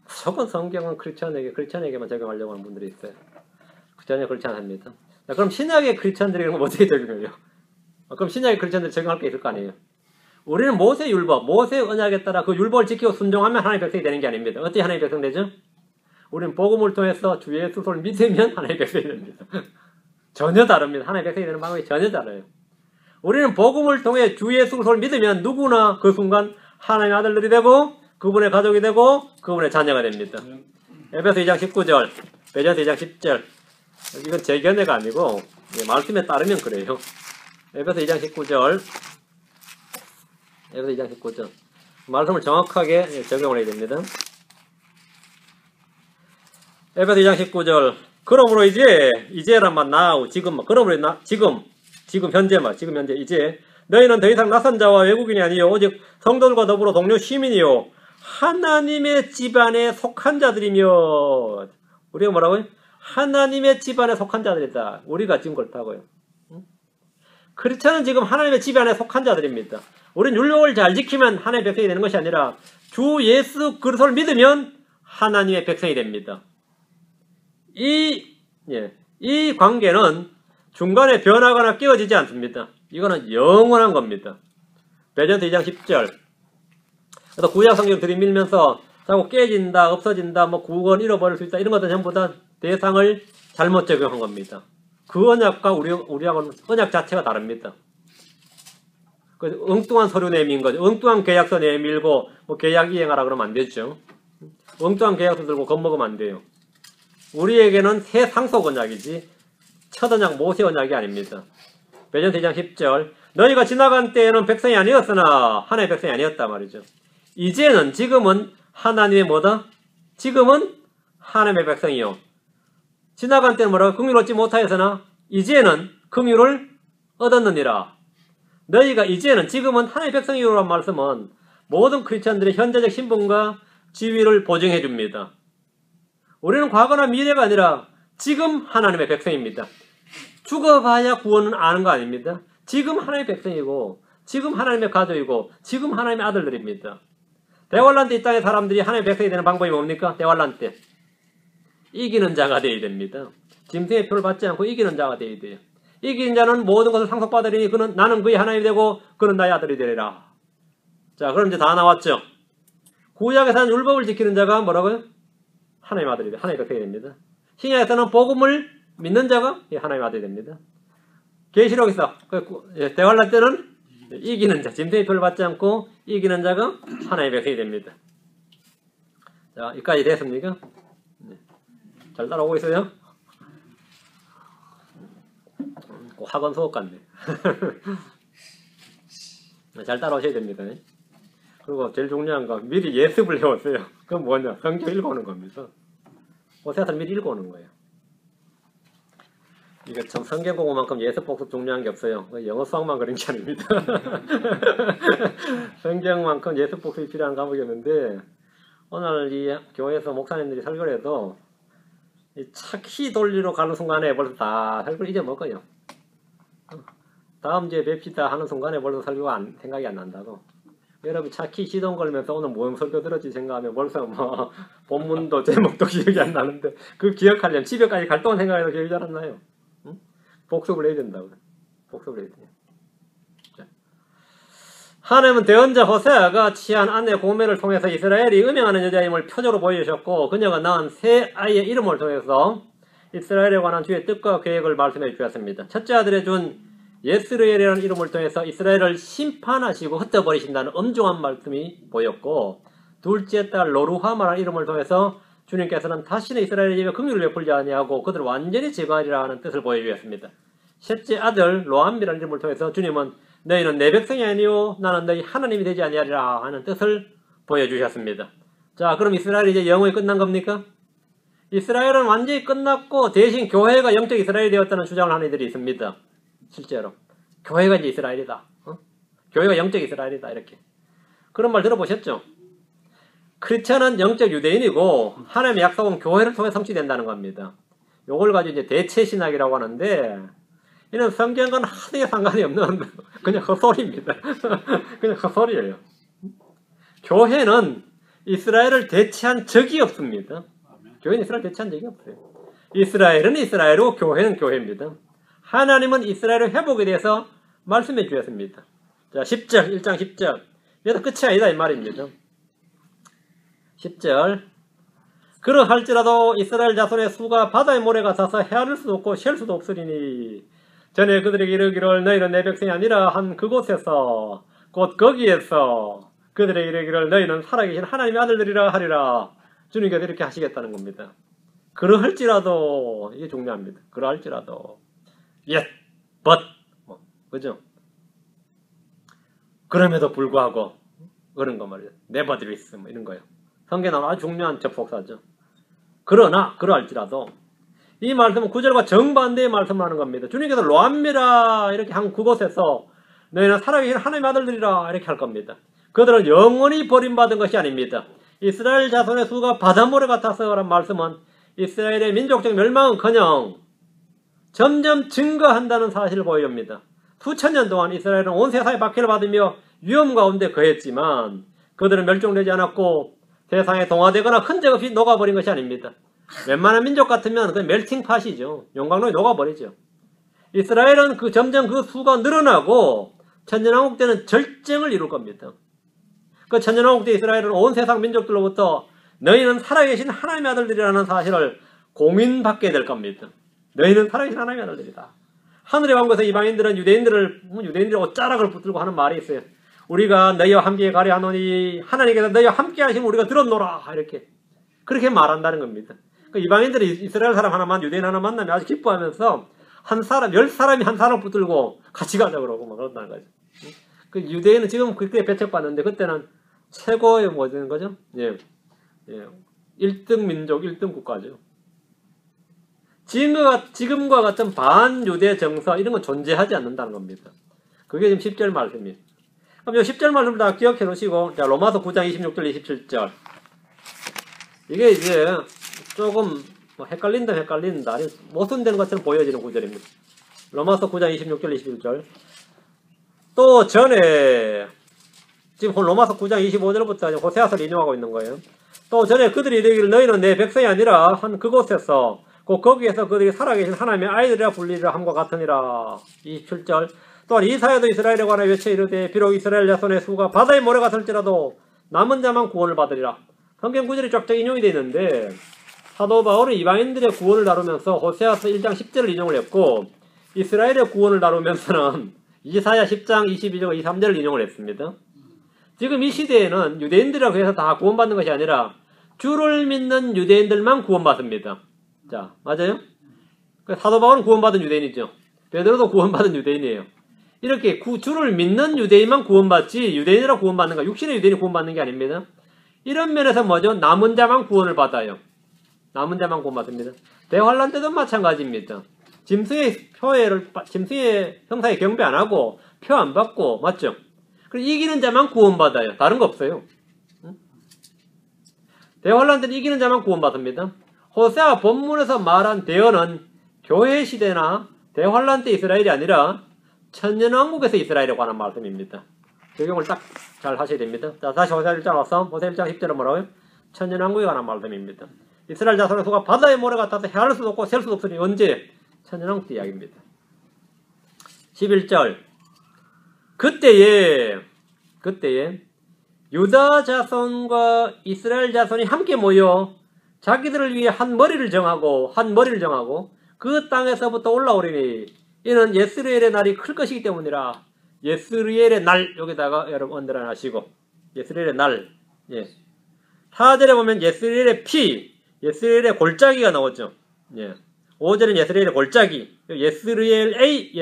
무조건 성경은 크리스천에게만 적용하려고 하는 분들이 있어요. 전혀 그렇지 않습니다. 자, 그럼 신약의 크리스천들이 그럼 어떻게 적용해요? 그럼 신약의 크리스천들이 적용할 게 있을 거 아니에요? 우리는 모세 율법, 모세 언약에 따라 그 율법을 지키고 순종하면 하나님의 백성이 되는 게 아닙니다. 어떻게 하나님의 백성 되죠? 우리는 복음을 통해서 주 예수를 믿으면 하나님의 백성이 됩니다. 전혀 다릅니다. 하나님의 백성이 되는 방법이 전혀 달라요. 우리는 복음을 통해 주 예수를 믿으면 누구나 그 순간 하나님의 아들들이 되고 그분의 가족이 되고 그분의 자녀가 됩니다. 에베소 2장 19절, 베드로서 2장 10절. 이건 제 견해가 아니고 말씀에 따르면 그래요. 에베소 2장 19절. 에베소 2장 19절. 말씀을 정확하게 적용을 해야 됩니다. 에베소 2장 19절. 그러므로 이제란 말 now 그러므로 지금 현재 이제 너희는 더 이상 낯선 자와 외국인이 아니요 오직 성도들과 더불어 동료 시민이요 하나님의 집안에 속한 자들이며 우리가 뭐라고요? 하나님의 집안에 속한 자들이다. 우리가 지금 그렇다고요. 크리스천은 지금 하나님의 집안에 속한 자들입니다. 우리는 율법을 잘 지키면 하나님의 백성이 되는 것이 아니라 주 예수 그리스도를 믿으면 하나님의 백성이 됩니다. 이 관계는 중간에 변하거나 깨어지지 않습니다. 이거는 영원한 겁니다. 베드로서 2장 10절. 그래서 구약 성경을 들이밀면서 자꾸 깨진다, 없어진다, 구원 잃어버릴 수 있다 이런 것들 전부 다 대상을 잘못 적용한 겁니다. 그 언약과 우리하고는 언약 자체가 다릅니다. 그 엉뚱한 서류 내민 거죠. 엉뚱한 계약서 내밀고 계약 이행하라 그러면 안 되죠. 엉뚱한 계약서 들고 겁먹으면 안 돼요. 우리에게는 새 상속 언약이지 첫 언약 모세 언약이 아닙니다. 베드로서 2장 10절 너희가 지나간 때에는 백성이 아니었으나 하나님의 백성이 아니었다 말이죠. 지금은 하나님의 뭐다? 지금은 하나님의 백성이요. 지나간 때는 뭐라고? 긍휼을 얻지 못하였으나 이제는 긍휼을 얻었느니라. 너희가 지금은 하나님의 백성이라는 말씀은 모든 크리스천들의 현재적 신분과 지위를 보증해 줍니다. 우리는 과거나 미래가 아니라 지금 하나님의 백성입니다. 죽어봐야 구원은 아는 거 아닙니다. 지금 하나님의 백성이고 지금 하나님의 가족이고 지금 하나님의 아들들입니다. 대환란 때 이 땅의 사람들이 하나님의 백성이 되는 방법이 뭡니까? 대환란 때 이기는 자가 되어야 됩니다. 짐승의 표를 받지 않고 이기는 자가 되어야 돼요. 이기는 자는 모든 것을 상속받으리니 나는 그의 하나님이 되고 그는 나의 아들이 되리라. 자, 그럼 이제 다 나왔죠. 구약에서는 율법을 지키는 자가 뭐라고요? 하나님의 아들이 돼. 하나님의 백성이 됩니다. 신약에서는 복음을 믿는 자가 하나님의 아들이 됩니다. 계시록에서 대환란 때는 이기는 자, 짐승의 표를 받지 않고 이기는 자가 하나님의 백성이 됩니다. 자, 여기까지 됐습니까? 네. 잘 따라오고 있어요? 학원 수업 같네. 잘 따라오셔야 됩니다. 그리고 제일 중요한 건 미리 예습을 해왔어요. 그건 뭐냐? 성경 읽어오는 겁니다. 호세아서는 미리 읽어오는 거예요. 이게 참 성경 공부만큼 예습 복습 중요한 게 없어요. 영어 수학만 그런 게 아닙니다. 성경만큼 예습 복습이 필요한 과목이 없는데 오늘 이 교회에서 목사님들이 설교를 해도 이 차키 돌리러 가는 순간에 벌써 다 설교를 잊어먹어요. 다음 주에 뵙시다 하는 순간에 벌써 설교가 생각이 안 난다고. 여러분 차키 시동 걸면서 오늘 무슨 설교 들었지 생각하면 벌써 뭐 본문도 제목도 기억이 안 나는데 그 기억하려면 집에까지 갈 동안 생각해도 기억이 잘 안 나요. 응? 복습을 해야 된다고. 복습을 해야 돼요. 하나님은 대언자 호세아가 취한 아내 고멜을 통해서 이스라엘이 음행하는 여자임을 표적으로 보여주셨고 그녀가 낳은 세 아이의 이름을 통해서 이스라엘에 관한 주의 뜻과 계획을 말씀해 주셨습니다. 첫째 아들에 준 예스르엘이라는 이름을 통해서 이스라엘을 심판하시고 흩어버리신다는 엄중한 말씀이 보였고 둘째 딸 로루하마라는 이름을 통해서 주님께서는 다시는 이스라엘의 집에 긍휼을 베풀지 아니하고 그들을 완전히 제거하리라 하는 뜻을 보여주셨습니다. 셋째 아들 로암이라는 이름을 통해서 주님은 너희는 내 백성이 아니요 나는 너희 하나님이 되지 아니하리라 하는 뜻을 보여주셨습니다. 자, 그럼 이스라엘이 이제 영원히 끝난 겁니까? 이스라엘은 완전히 끝났고 대신 교회가 영적 이스라엘이 되었다는 주장을 하는 이들이 있습니다. 실제로 교회가 이제 이스라엘이다. 교회가 영적 이스라엘이다. 이렇게 그런 말 들어보셨죠? 크리스천은 영적 유대인이고 하나님의 약속은 교회를 통해 성취된다는 겁니다. 요걸 가지고 이제 대체신학이라고 하는데 이는 성경과는 하등에 상관이 없는 그냥 헛소리입니다. 그냥 헛소리예요. 교회는 이스라엘을 대체한 적이 없습니다. 교회는 이스라엘을 대체한 적이 없어요. 이스라엘은 이스라엘이고 교회는 교회입니다. 하나님은 이스라엘의 회복에 대해서 말씀해 주셨습니다. 자, 10절, 1장 10절. 여기서 끝이 아니다 이 말입니다. 10절. 그러할지라도 이스라엘 자손의 수가 바다의 모래 같아서 헤아릴 수도 없고 셀 수도 없으리니 전에 그들에게 이르기를 너희는 내 백성이 아니라 한 그곳에서 곧 거기에서 그들에게 이르기를 너희는 살아계신 하나님의 아들들이라 하리라. 주님께서 이렇게 하시겠다는 겁니다. 그러할지라도 이게 중요합니다. 그러할지라도 yet, but 그죠? 그럼에도 불구하고 그런 거 말이에요. nevertheless 이런 거예요. 성경에 나오는 아주 중요한 접속사죠. 그러나 그러할지라도 이 말씀은 9절과 정반대의 말씀을 하는 겁니다. 주님께서 로암미라 이렇게 한 그곳에서 너희는 살아계신 하나님의 아들들이라 이렇게 할 겁니다. 그들은 영원히 버림받은 것이 아닙니다. 이스라엘 자손의 수가 바닷모래 같아서라는 말씀은 이스라엘의 민족적 멸망은커녕 점점 증가한다는 사실을 보여줍니다. 수천 년 동안 이스라엘은 온 세상의 박해를 받으며 위험 가운데 거했지만 그들은 멸종되지 않았고 세상에 동화되거나 흔적없이 녹아버린 것이 아닙니다. 웬만한 민족 같으면 그냥 멜팅팟이죠. 용광로에 녹아버리죠. 이스라엘은 점점 그 수가 늘어나고 천년왕국 때는 절정을 이룰 겁니다. 그 천년왕국 때 이스라엘은 온 세상 민족들로부터 너희는 살아계신 하나님의 아들들이라는 사실을 공인받게 될 겁니다. 너희는 살아계신 하나님의 아들들이다. 하늘의 왕국에서 이방인들은 유대인들이 옷자락을 붙들고 하는 말이 있어요. 우리가 너희와 함께 가려 하노니 하나님께서 너희와 함께 하시면 우리가 들었노라. 이렇게 그렇게 말한다는 겁니다. 그 이방인들이 이스라엘 사람 하나만 유대인 하나 만나면 아주 기뻐하면서 한 사람 10사람이 한 사람 붙들고 같이 가자 그러고 막 그런다는 거죠. 그 유대인은 지금 그때 배척받는데 그때는 최고의 뭐 되는 거죠? 예. 1등 민족, 1등 국가죠. 지금과 같은 반유대 정서 이런 건 존재하지 않는다는 겁니다. 그게 지금 10절 말씀이에요. 그럼 이 10절 말씀을 다 기억해 놓으시고 자, 로마서 9장 26절 27절 이게 이제 조금 헷갈린다 모순되는 것처럼 보여지는 구절입니다. 로마서 9장 26절 27절 또 전에 지금 로마서 9장 25절부터 호세아서를 인용하고 있는 거예요. 또 전에 그들이 이르기를 너희는 내 백성이 아니라 한 그곳에서 곧 거기에서 그들이 살아계신 하나님의 아이들이라 불리리라 함과 같으니라. 27절 또한 이사야도 이스라엘에 관하여 외쳐 이르되 비록 이스라엘 자손의 수가 바다의 모래 같을지라도 남은 자만 구원을 받으리라. 성경 구절이 쫙쫙 인용이 되어 있는데 사도 바울은 이방인들의 구원을 다루면서 호세아서 1장 10절을 인용을 했고 이스라엘의 구원을 다루면서는 이사야 10장 22절 23절을 인용을 했습니다. 지금 이 시대에는 유대인들이라고 해서 다 구원받는 것이 아니라 주를 믿는 유대인들만 구원받습니다. 자, 맞아요? 사도 바울은 구원받은 유대인이죠. 베드로도 구원받은 유대인이에요. 이렇게 주를 믿는 유대인만 구원받지 유대인이라 구원받는 거, 육신의 유대인이 구원받는 게 아닙니다. 이런 면에서 뭐죠? 남은 자만 구원을 받아요. 남은 자만 구원받습니다. 대환란 때도 마찬가지입니다. 짐승의 형사의 경배 안 하고 표 안 받고 맞죠? 그래서 이기는 자만 구원받아요. 다른 거 없어요. 대환란 때는 이기는 자만 구원받습니다. 호세아 본문에서 말한 대언은 교회 시대나 대환란 때 이스라엘이 아니라 천년왕국에서 이스라엘에 관한 말씀입니다. 적용을 딱 잘 하셔야 됩니다. 자, 다시 호세아 1장 와서 호세아 1장 10절은 뭐라고요? 천년왕국에 관한 말씀입니다. 이스라엘 자손의 수가 바다의 모래 같아서 헤아릴 수도 없고 셀 수도 없으니 언제? 천년왕국 때 이야기입니다. 11절 그때에 유다 자손과 이스라엘 자손이 함께 모여 자기들을 위해 한 머리를 정하고 그 땅에서부터 올라오리니 이는 예스리엘의 날이 클 것이기 때문이라. 예스리엘의 날 여기다가 여러분 언더라인 하시고 예스리엘의 날 4절에 보면 예스리엘의 피 예스리엘의 골짜기가 나오죠. 5절은 예스리엘의 골짜기 예스리엘의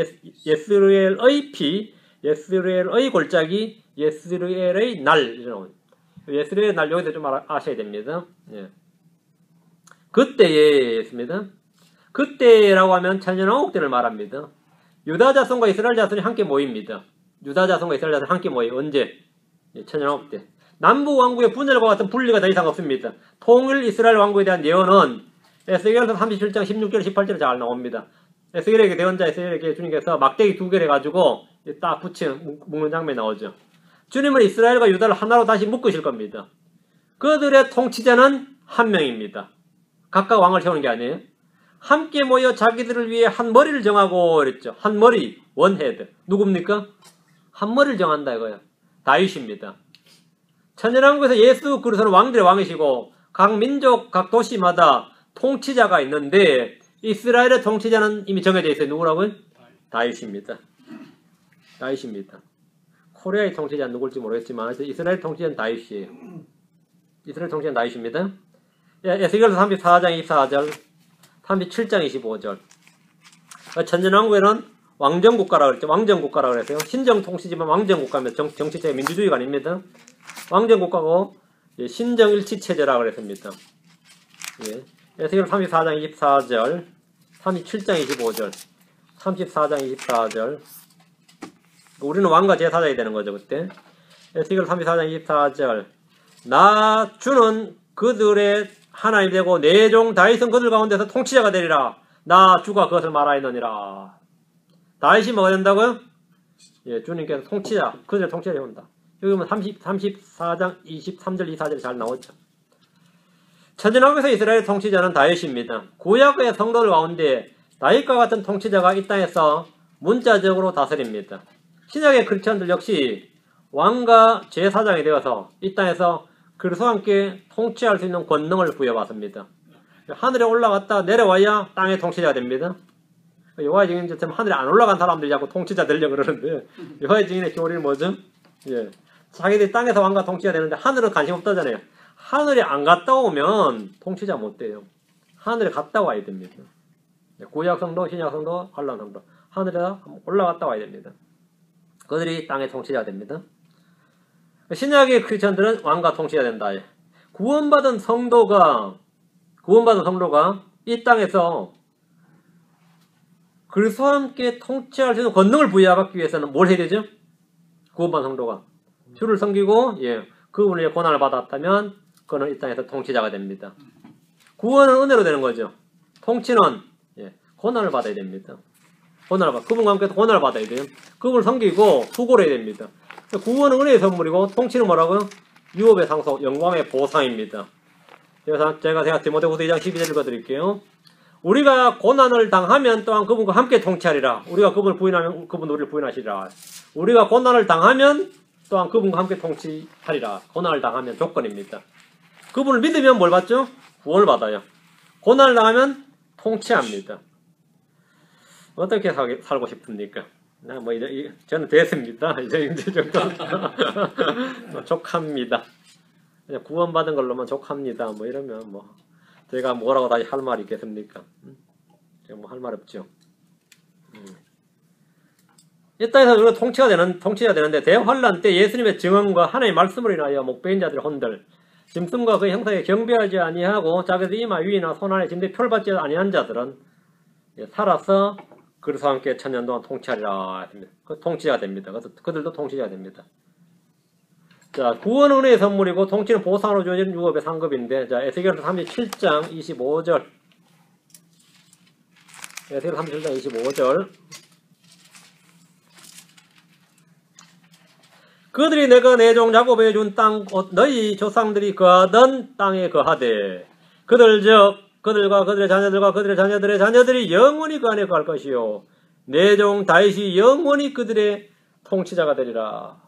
피 예스리엘의 골짜기 예스리엘의 날 예스리엘의 날 여기서 좀 아셔야 됩니다. 그때에 있습니다. 그때라고 하면 천년왕국 때를 말합니다. 유다 자손과 이스라엘 자손이 함께 모입니다. 유다 자손과 이스라엘 자손이 함께 모여요. 언제? 천년왕국 때. 남북 왕국의 분열과 같은 분리가 더 이상 없습니다. 통일 이스라엘 왕국에 대한 예언은 에스겔서 37장 16절 18절에 잘 나옵니다. 에스겔에게 대언자 에스겔에게 주님께서 막대기 2개를 해가지고 딱 붙이는 묶는 장면이 나오죠. 주님은 이스라엘과 유다를 하나로 다시 묶으실 겁니다. 그들의 통치자는 한 명입니다. 각각 왕을 세우는 게 아니에요. 함께 모여 자기들을 위해 한 머리를 정하고 그랬죠. 한 머리, 원헤드. 누굽니까? 한 머리를 정한다 이거예요. 다윗입니다. 천년왕국에서 예수 그리스도는 왕들의 왕이시고 각 민족, 각 도시마다 통치자가 있는데 이스라엘의 통치자는 이미 정해져 있어요. 누구라고요? 다윗입니다. 다윗입니다. 코리아의 통치자는 누굴지 모르겠지만 이스라엘 통치자는 다윗이에요. 이스라엘 통치자는 다윗입니다. 에스겔서 34장 24절 37장 25절 천년왕국에는 왕정국가라고 그랬죠. 왕정국가라고 그랬어요. 신정통치지만 왕정국가면 정치체가 민주주의가 아닙니다. 왕정국가고 신정일치체제라고 그랬습니다. 에스겔 34장 24절 37장 25절 34장 24절 우리는 왕과 제사장이 되는 거죠. 그때 에스겔 34장 24절 나 주는 그들의 하나님 되고 내 종 다윗은 그들 가운데서 통치자가 되리라. 나 주가 그것을 말하였느니라. 다윗이 뭐가 된다고요? 주님께서 통치자, 그들의 통치자가 온다. 여기 보면 34장 23절 24절이 잘 나오죠. 천년왕국에서 이스라엘 통치자는 다윗입니다. 구약의 성도들 가운데 다윗과 같은 통치자가 이 땅에서 문자적으로 다스립니다. 신약의 크리스천들 역시 왕과 제사장이 되어서 이 땅에서 그리스도와 함께 통치할 수 있는 권능을 부여받습니다. 하늘에 올라갔다 내려와야 땅의 통치자가 됩니다. 여호와의 증인처럼 하늘에 안 올라간 사람들이 자꾸 통치자 되려고 그러는데 여호와의 증인의 교리는 뭐죠? 자기들이 땅에서 왕과 통치가 되는데 하늘은 관심 없다잖아요. 하늘에 안 갔다 오면 통치자 못 돼요. 하늘에 갔다 와야 됩니다. 구약 성도, 신약 성도, 환란 성도 하늘에 올라갔다 와야 됩니다. 그들이 땅의 통치자가 됩니다. 신약의 크리스천들은 왕과 통치가 된다. 구원받은 성도가 이 땅에서 그리스도와 함께 통치할 수 있는 권능을 부여받기 위해서는 뭘 해야 되죠? 구원받은 성도가 주를 섬기고 그분의 고난을 받았다면 그는 이 땅에서 통치자가 됩니다. 구원은 은혜로 되는 거죠. 통치는 고난을 받아야 됩니다. 그분과 함께 고난을 받아야 돼요. 그분을 섬기고 수고를 해야 됩니다. 구원은 은혜의 선물이고 통치는 뭐라고요? 유업의 상속, 영광의 보상입니다. 그래서 제가 디모데후서 2장 12절 읽어드릴게요. 우리가 고난을 당하면 또한 그분과 함께 통치하리라. 우리가 그분을 부인하면 그분 우리를 부인하시리라. 우리가 고난을 당하면 또한 그분과 함께 통치하리라. 고난을 당하면 조건입니다. 그분을 믿으면 뭘 받죠? 구원을 받아요. 고난을 당하면 통치합니다. 어떻게 살고 싶습니까? 뭐 이제 저는 됐습니다. 이제 정도 족합니다. 그냥 구원받은 걸로만 족합니다. 뭐 이러면 뭐 제가 뭐라고 다시 할 말이 있겠습니까? 제가 뭐 할 말 없죠. 이 땅에서 우리가 통치가 되는데 대환란 때 예수님의 증언과 하나님의 말씀을 인하여 목배인 자들의 혼들, 짐승과 그 형상에 경배하지 아니하고 자기들 이마 위나 손 안에 짐대 표를 받지 아니한 자들은 살아서 그리스도와 함께 천년 동안 통치하리라 했습니다. 그 통치가 됩니다. 그래서 그들도 통치가 됩니다. 자, 구원은 은혜의 선물이고 통치는 보상으로 주어진 유업의 상급인데, 자, 에스겔서 37장 25절. 에스겔 37장 25절. 그들이 내가 내 종 야곱에게 준 땅 너희 조상들이 거하던 땅에 거하되 그들 즉 그들과 그들의 자녀들과 그들의 자녀들의 자녀들이 영원히 그 안에 거할 것이요 내 종 다윗이 영원히 그들의 통치자가 되리라.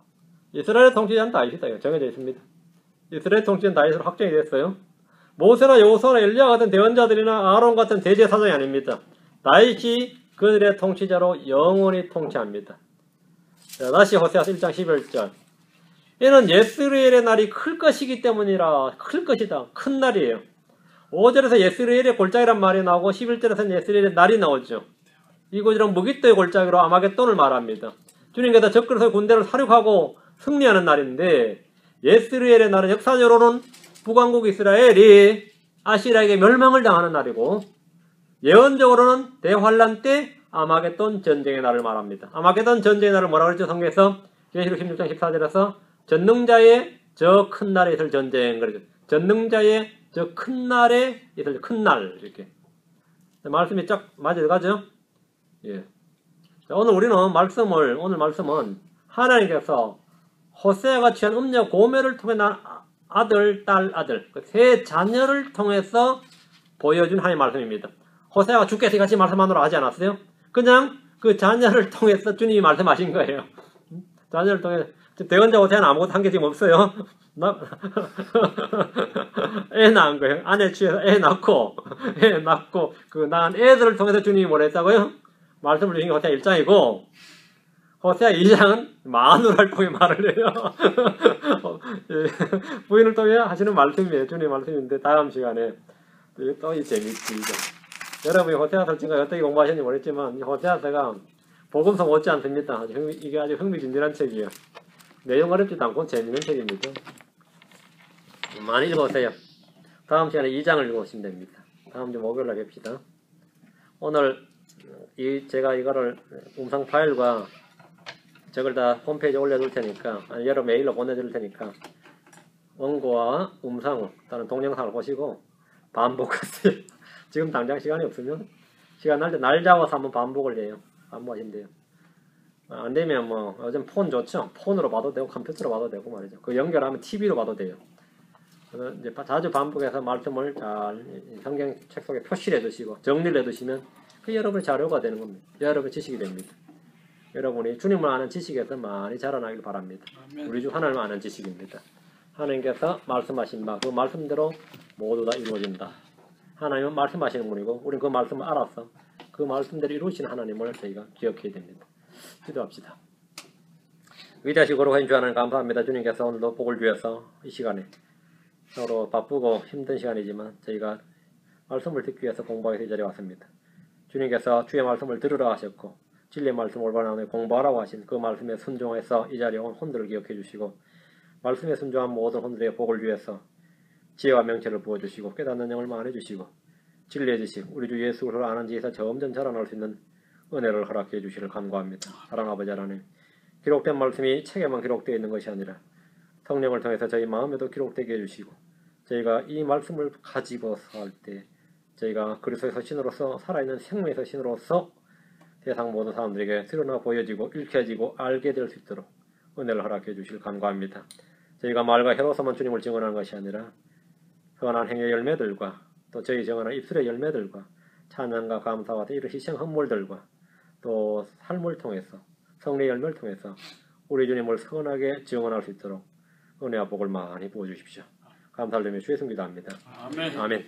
이스라엘의 통치자는 다윗이다. 정해져 있습니다. 이스라엘 통치는 다윗으로 확정이 됐어요. 모세나 여호수아나 엘리야 같은 대언자들이나 아론 같은 대제사장이 아닙니다. 다윗이 그들의 통치자로 영원히 통치합니다. 자, 다시 호세아서 1장 11절. 이는 예스르엘의 날이 클 것이기 때문이라. 클 것이다. 큰 날이에요. 5절에서 예스르엘의 골짜기란 말이 나오고 11절에서는 예스르엘의 날이 나오죠. 이곳이란 무기토의 골짜기로 아마겟돈을 말합니다. 주님께서 적그리스도의 군대를 사륙하고 승리하는 날인데 예스르엘의 날은 역사적으로는 북왕국 이스라엘이 아시리아에게 멸망을 당하는 날이고 예언적으로는 대환란 때 아마겟돈 전쟁의 날을 말합니다. 아마겟돈 전쟁의 날을 뭐라고 그랬죠? 성경에서 계시록 16장 14절에서 전능자의 저 큰 날에 있을 전쟁 그러죠. 전능자의 저 큰 날에 있을 큰 날 이렇게 말씀이 쫙 맞아가죠. 예. 자, 오늘 말씀은 하나님께서 호세아가 취한 음녀 고멜을 통해 난 아들, 딸, 아들 그 세 자녀를 통해서 보여준 하나님의 말씀입니다. 호세아가 죽겠으니 같이 말씀하노라 하지 않았어요? 그냥 그 자녀를 통해서 주님이 말씀하신 거예요. 자녀를 통해 대언자 호세아는 아무것도 한 게 지금 없어요. 애 낳은 거예요. 아내 취해서 애 낳고 그 낳은 애들을 통해서 주님이 뭐라 했다고요? 말씀을 주신 게 호세아 1장이고 호세아 2장은 마누라를 통해 말을 해요. 부인을 통해 하시는 말씀이에요. 주님의 말씀인데 다음 시간에 또 이 재밌습니다. 여러분이 호세아서 지금 어떻게 공부하셨는지 모르겠지만 호세아서가 복음서 못지 않습니다. 이게 아주 흥미진진한 책이에요. 내용 어렵지도 않고 재밌는 책입니다. 많이 읽어보세요. 다음 시간에 2장을 읽어보시면 됩니다. 다음 주 목요일날 뵙시다. 오늘 제가 이거를 음성 파일과 저걸 다 홈페이지에 올려둘 테니까 여러 메일로 보내드릴 테니까 원고와 음성 또는 동영상을 보시고 반복하세요. 지금 당장 시간이 없으면 시간 날 때 날 잡아서 한번 반복을 해요. 반복하시면 돼요. 안 되면 뭐 요즘 폰 좋죠. 폰으로 봐도 되고 컴퓨터로 봐도 되고 말이죠. 그 연결하면 TV로 봐도 돼요. 그래서 이제 자주 반복해서 말씀을 잘 성경 책 속에 표시를 해두시고 정리를 해두시면 그 여러분의 자료가 되는 겁니다. 여러분의 지식이 됩니다. 여러분이 주님을 아는 지식에서 많이 자라나길 바랍니다. 아멘. 우리 주 하나님을 아는 지식입니다. 하나님께서 말씀하신 바 그 말씀대로 모두 다 이루어진다. 하나님은 말씀하시는 분이고 우리는 그 말씀을 알아서 그 말씀대로 이루시는 하나님을 저희가 기억해야 됩니다. 기도합시다. 위대하시고 거룩하신 주 하나님 감사합니다. 주님께서 오늘도 복을 주셔서 이 시간에 서로 바쁘고 힘든 시간이지만 저희가 말씀을 듣기 위해서 공부하기 이 자리에 왔습니다. 주님께서 주의 말씀을 들으라 하셨고 진리의 말씀을 올바르게 공부하라고 하신 그 말씀에 순종해서 이 자리에 온 혼들을 기억해 주시고 말씀에 순종한 모든 혼들에게 복을 주셔서 지혜와 명철을 부어주시고 깨닫는 영을 많이 주시고 진리해 주시고 우리 주 예수 그리스도를 아는 지에서 점점 자라날 수 있는 은혜를 허락해 주시를 간구합니다. 사랑하는 아버지 하나님, 기록된 말씀이 책에만 기록되어 있는 것이 아니라 성령을 통해서 저희 마음에도 기록되게 해주시고 저희가 이 말씀을 가지고 살 때 저희가 그리스도의 신으로서 살아있는 생명의 신으로서 세상 모든 사람들에게 드러나 보여지고 읽혀지고 알게 될 수 있도록 은혜를 허락해 주시길 간구합니다. 저희가 말과 혀로서만 주님을 증언하는 것이 아니라 선한 행의 열매들과 또 저희 정언한 입술의 열매들과 찬양과 감사와 이런 희생 헌물들과 또 삶을 통해서 성례의 열매를 통해서 우리 주님을 선하게 증언할 수 있도록 은혜와 복을 많이 부어주십시오. 감사를 드리며 주의 승 기도합니다. 아멘. 아멘.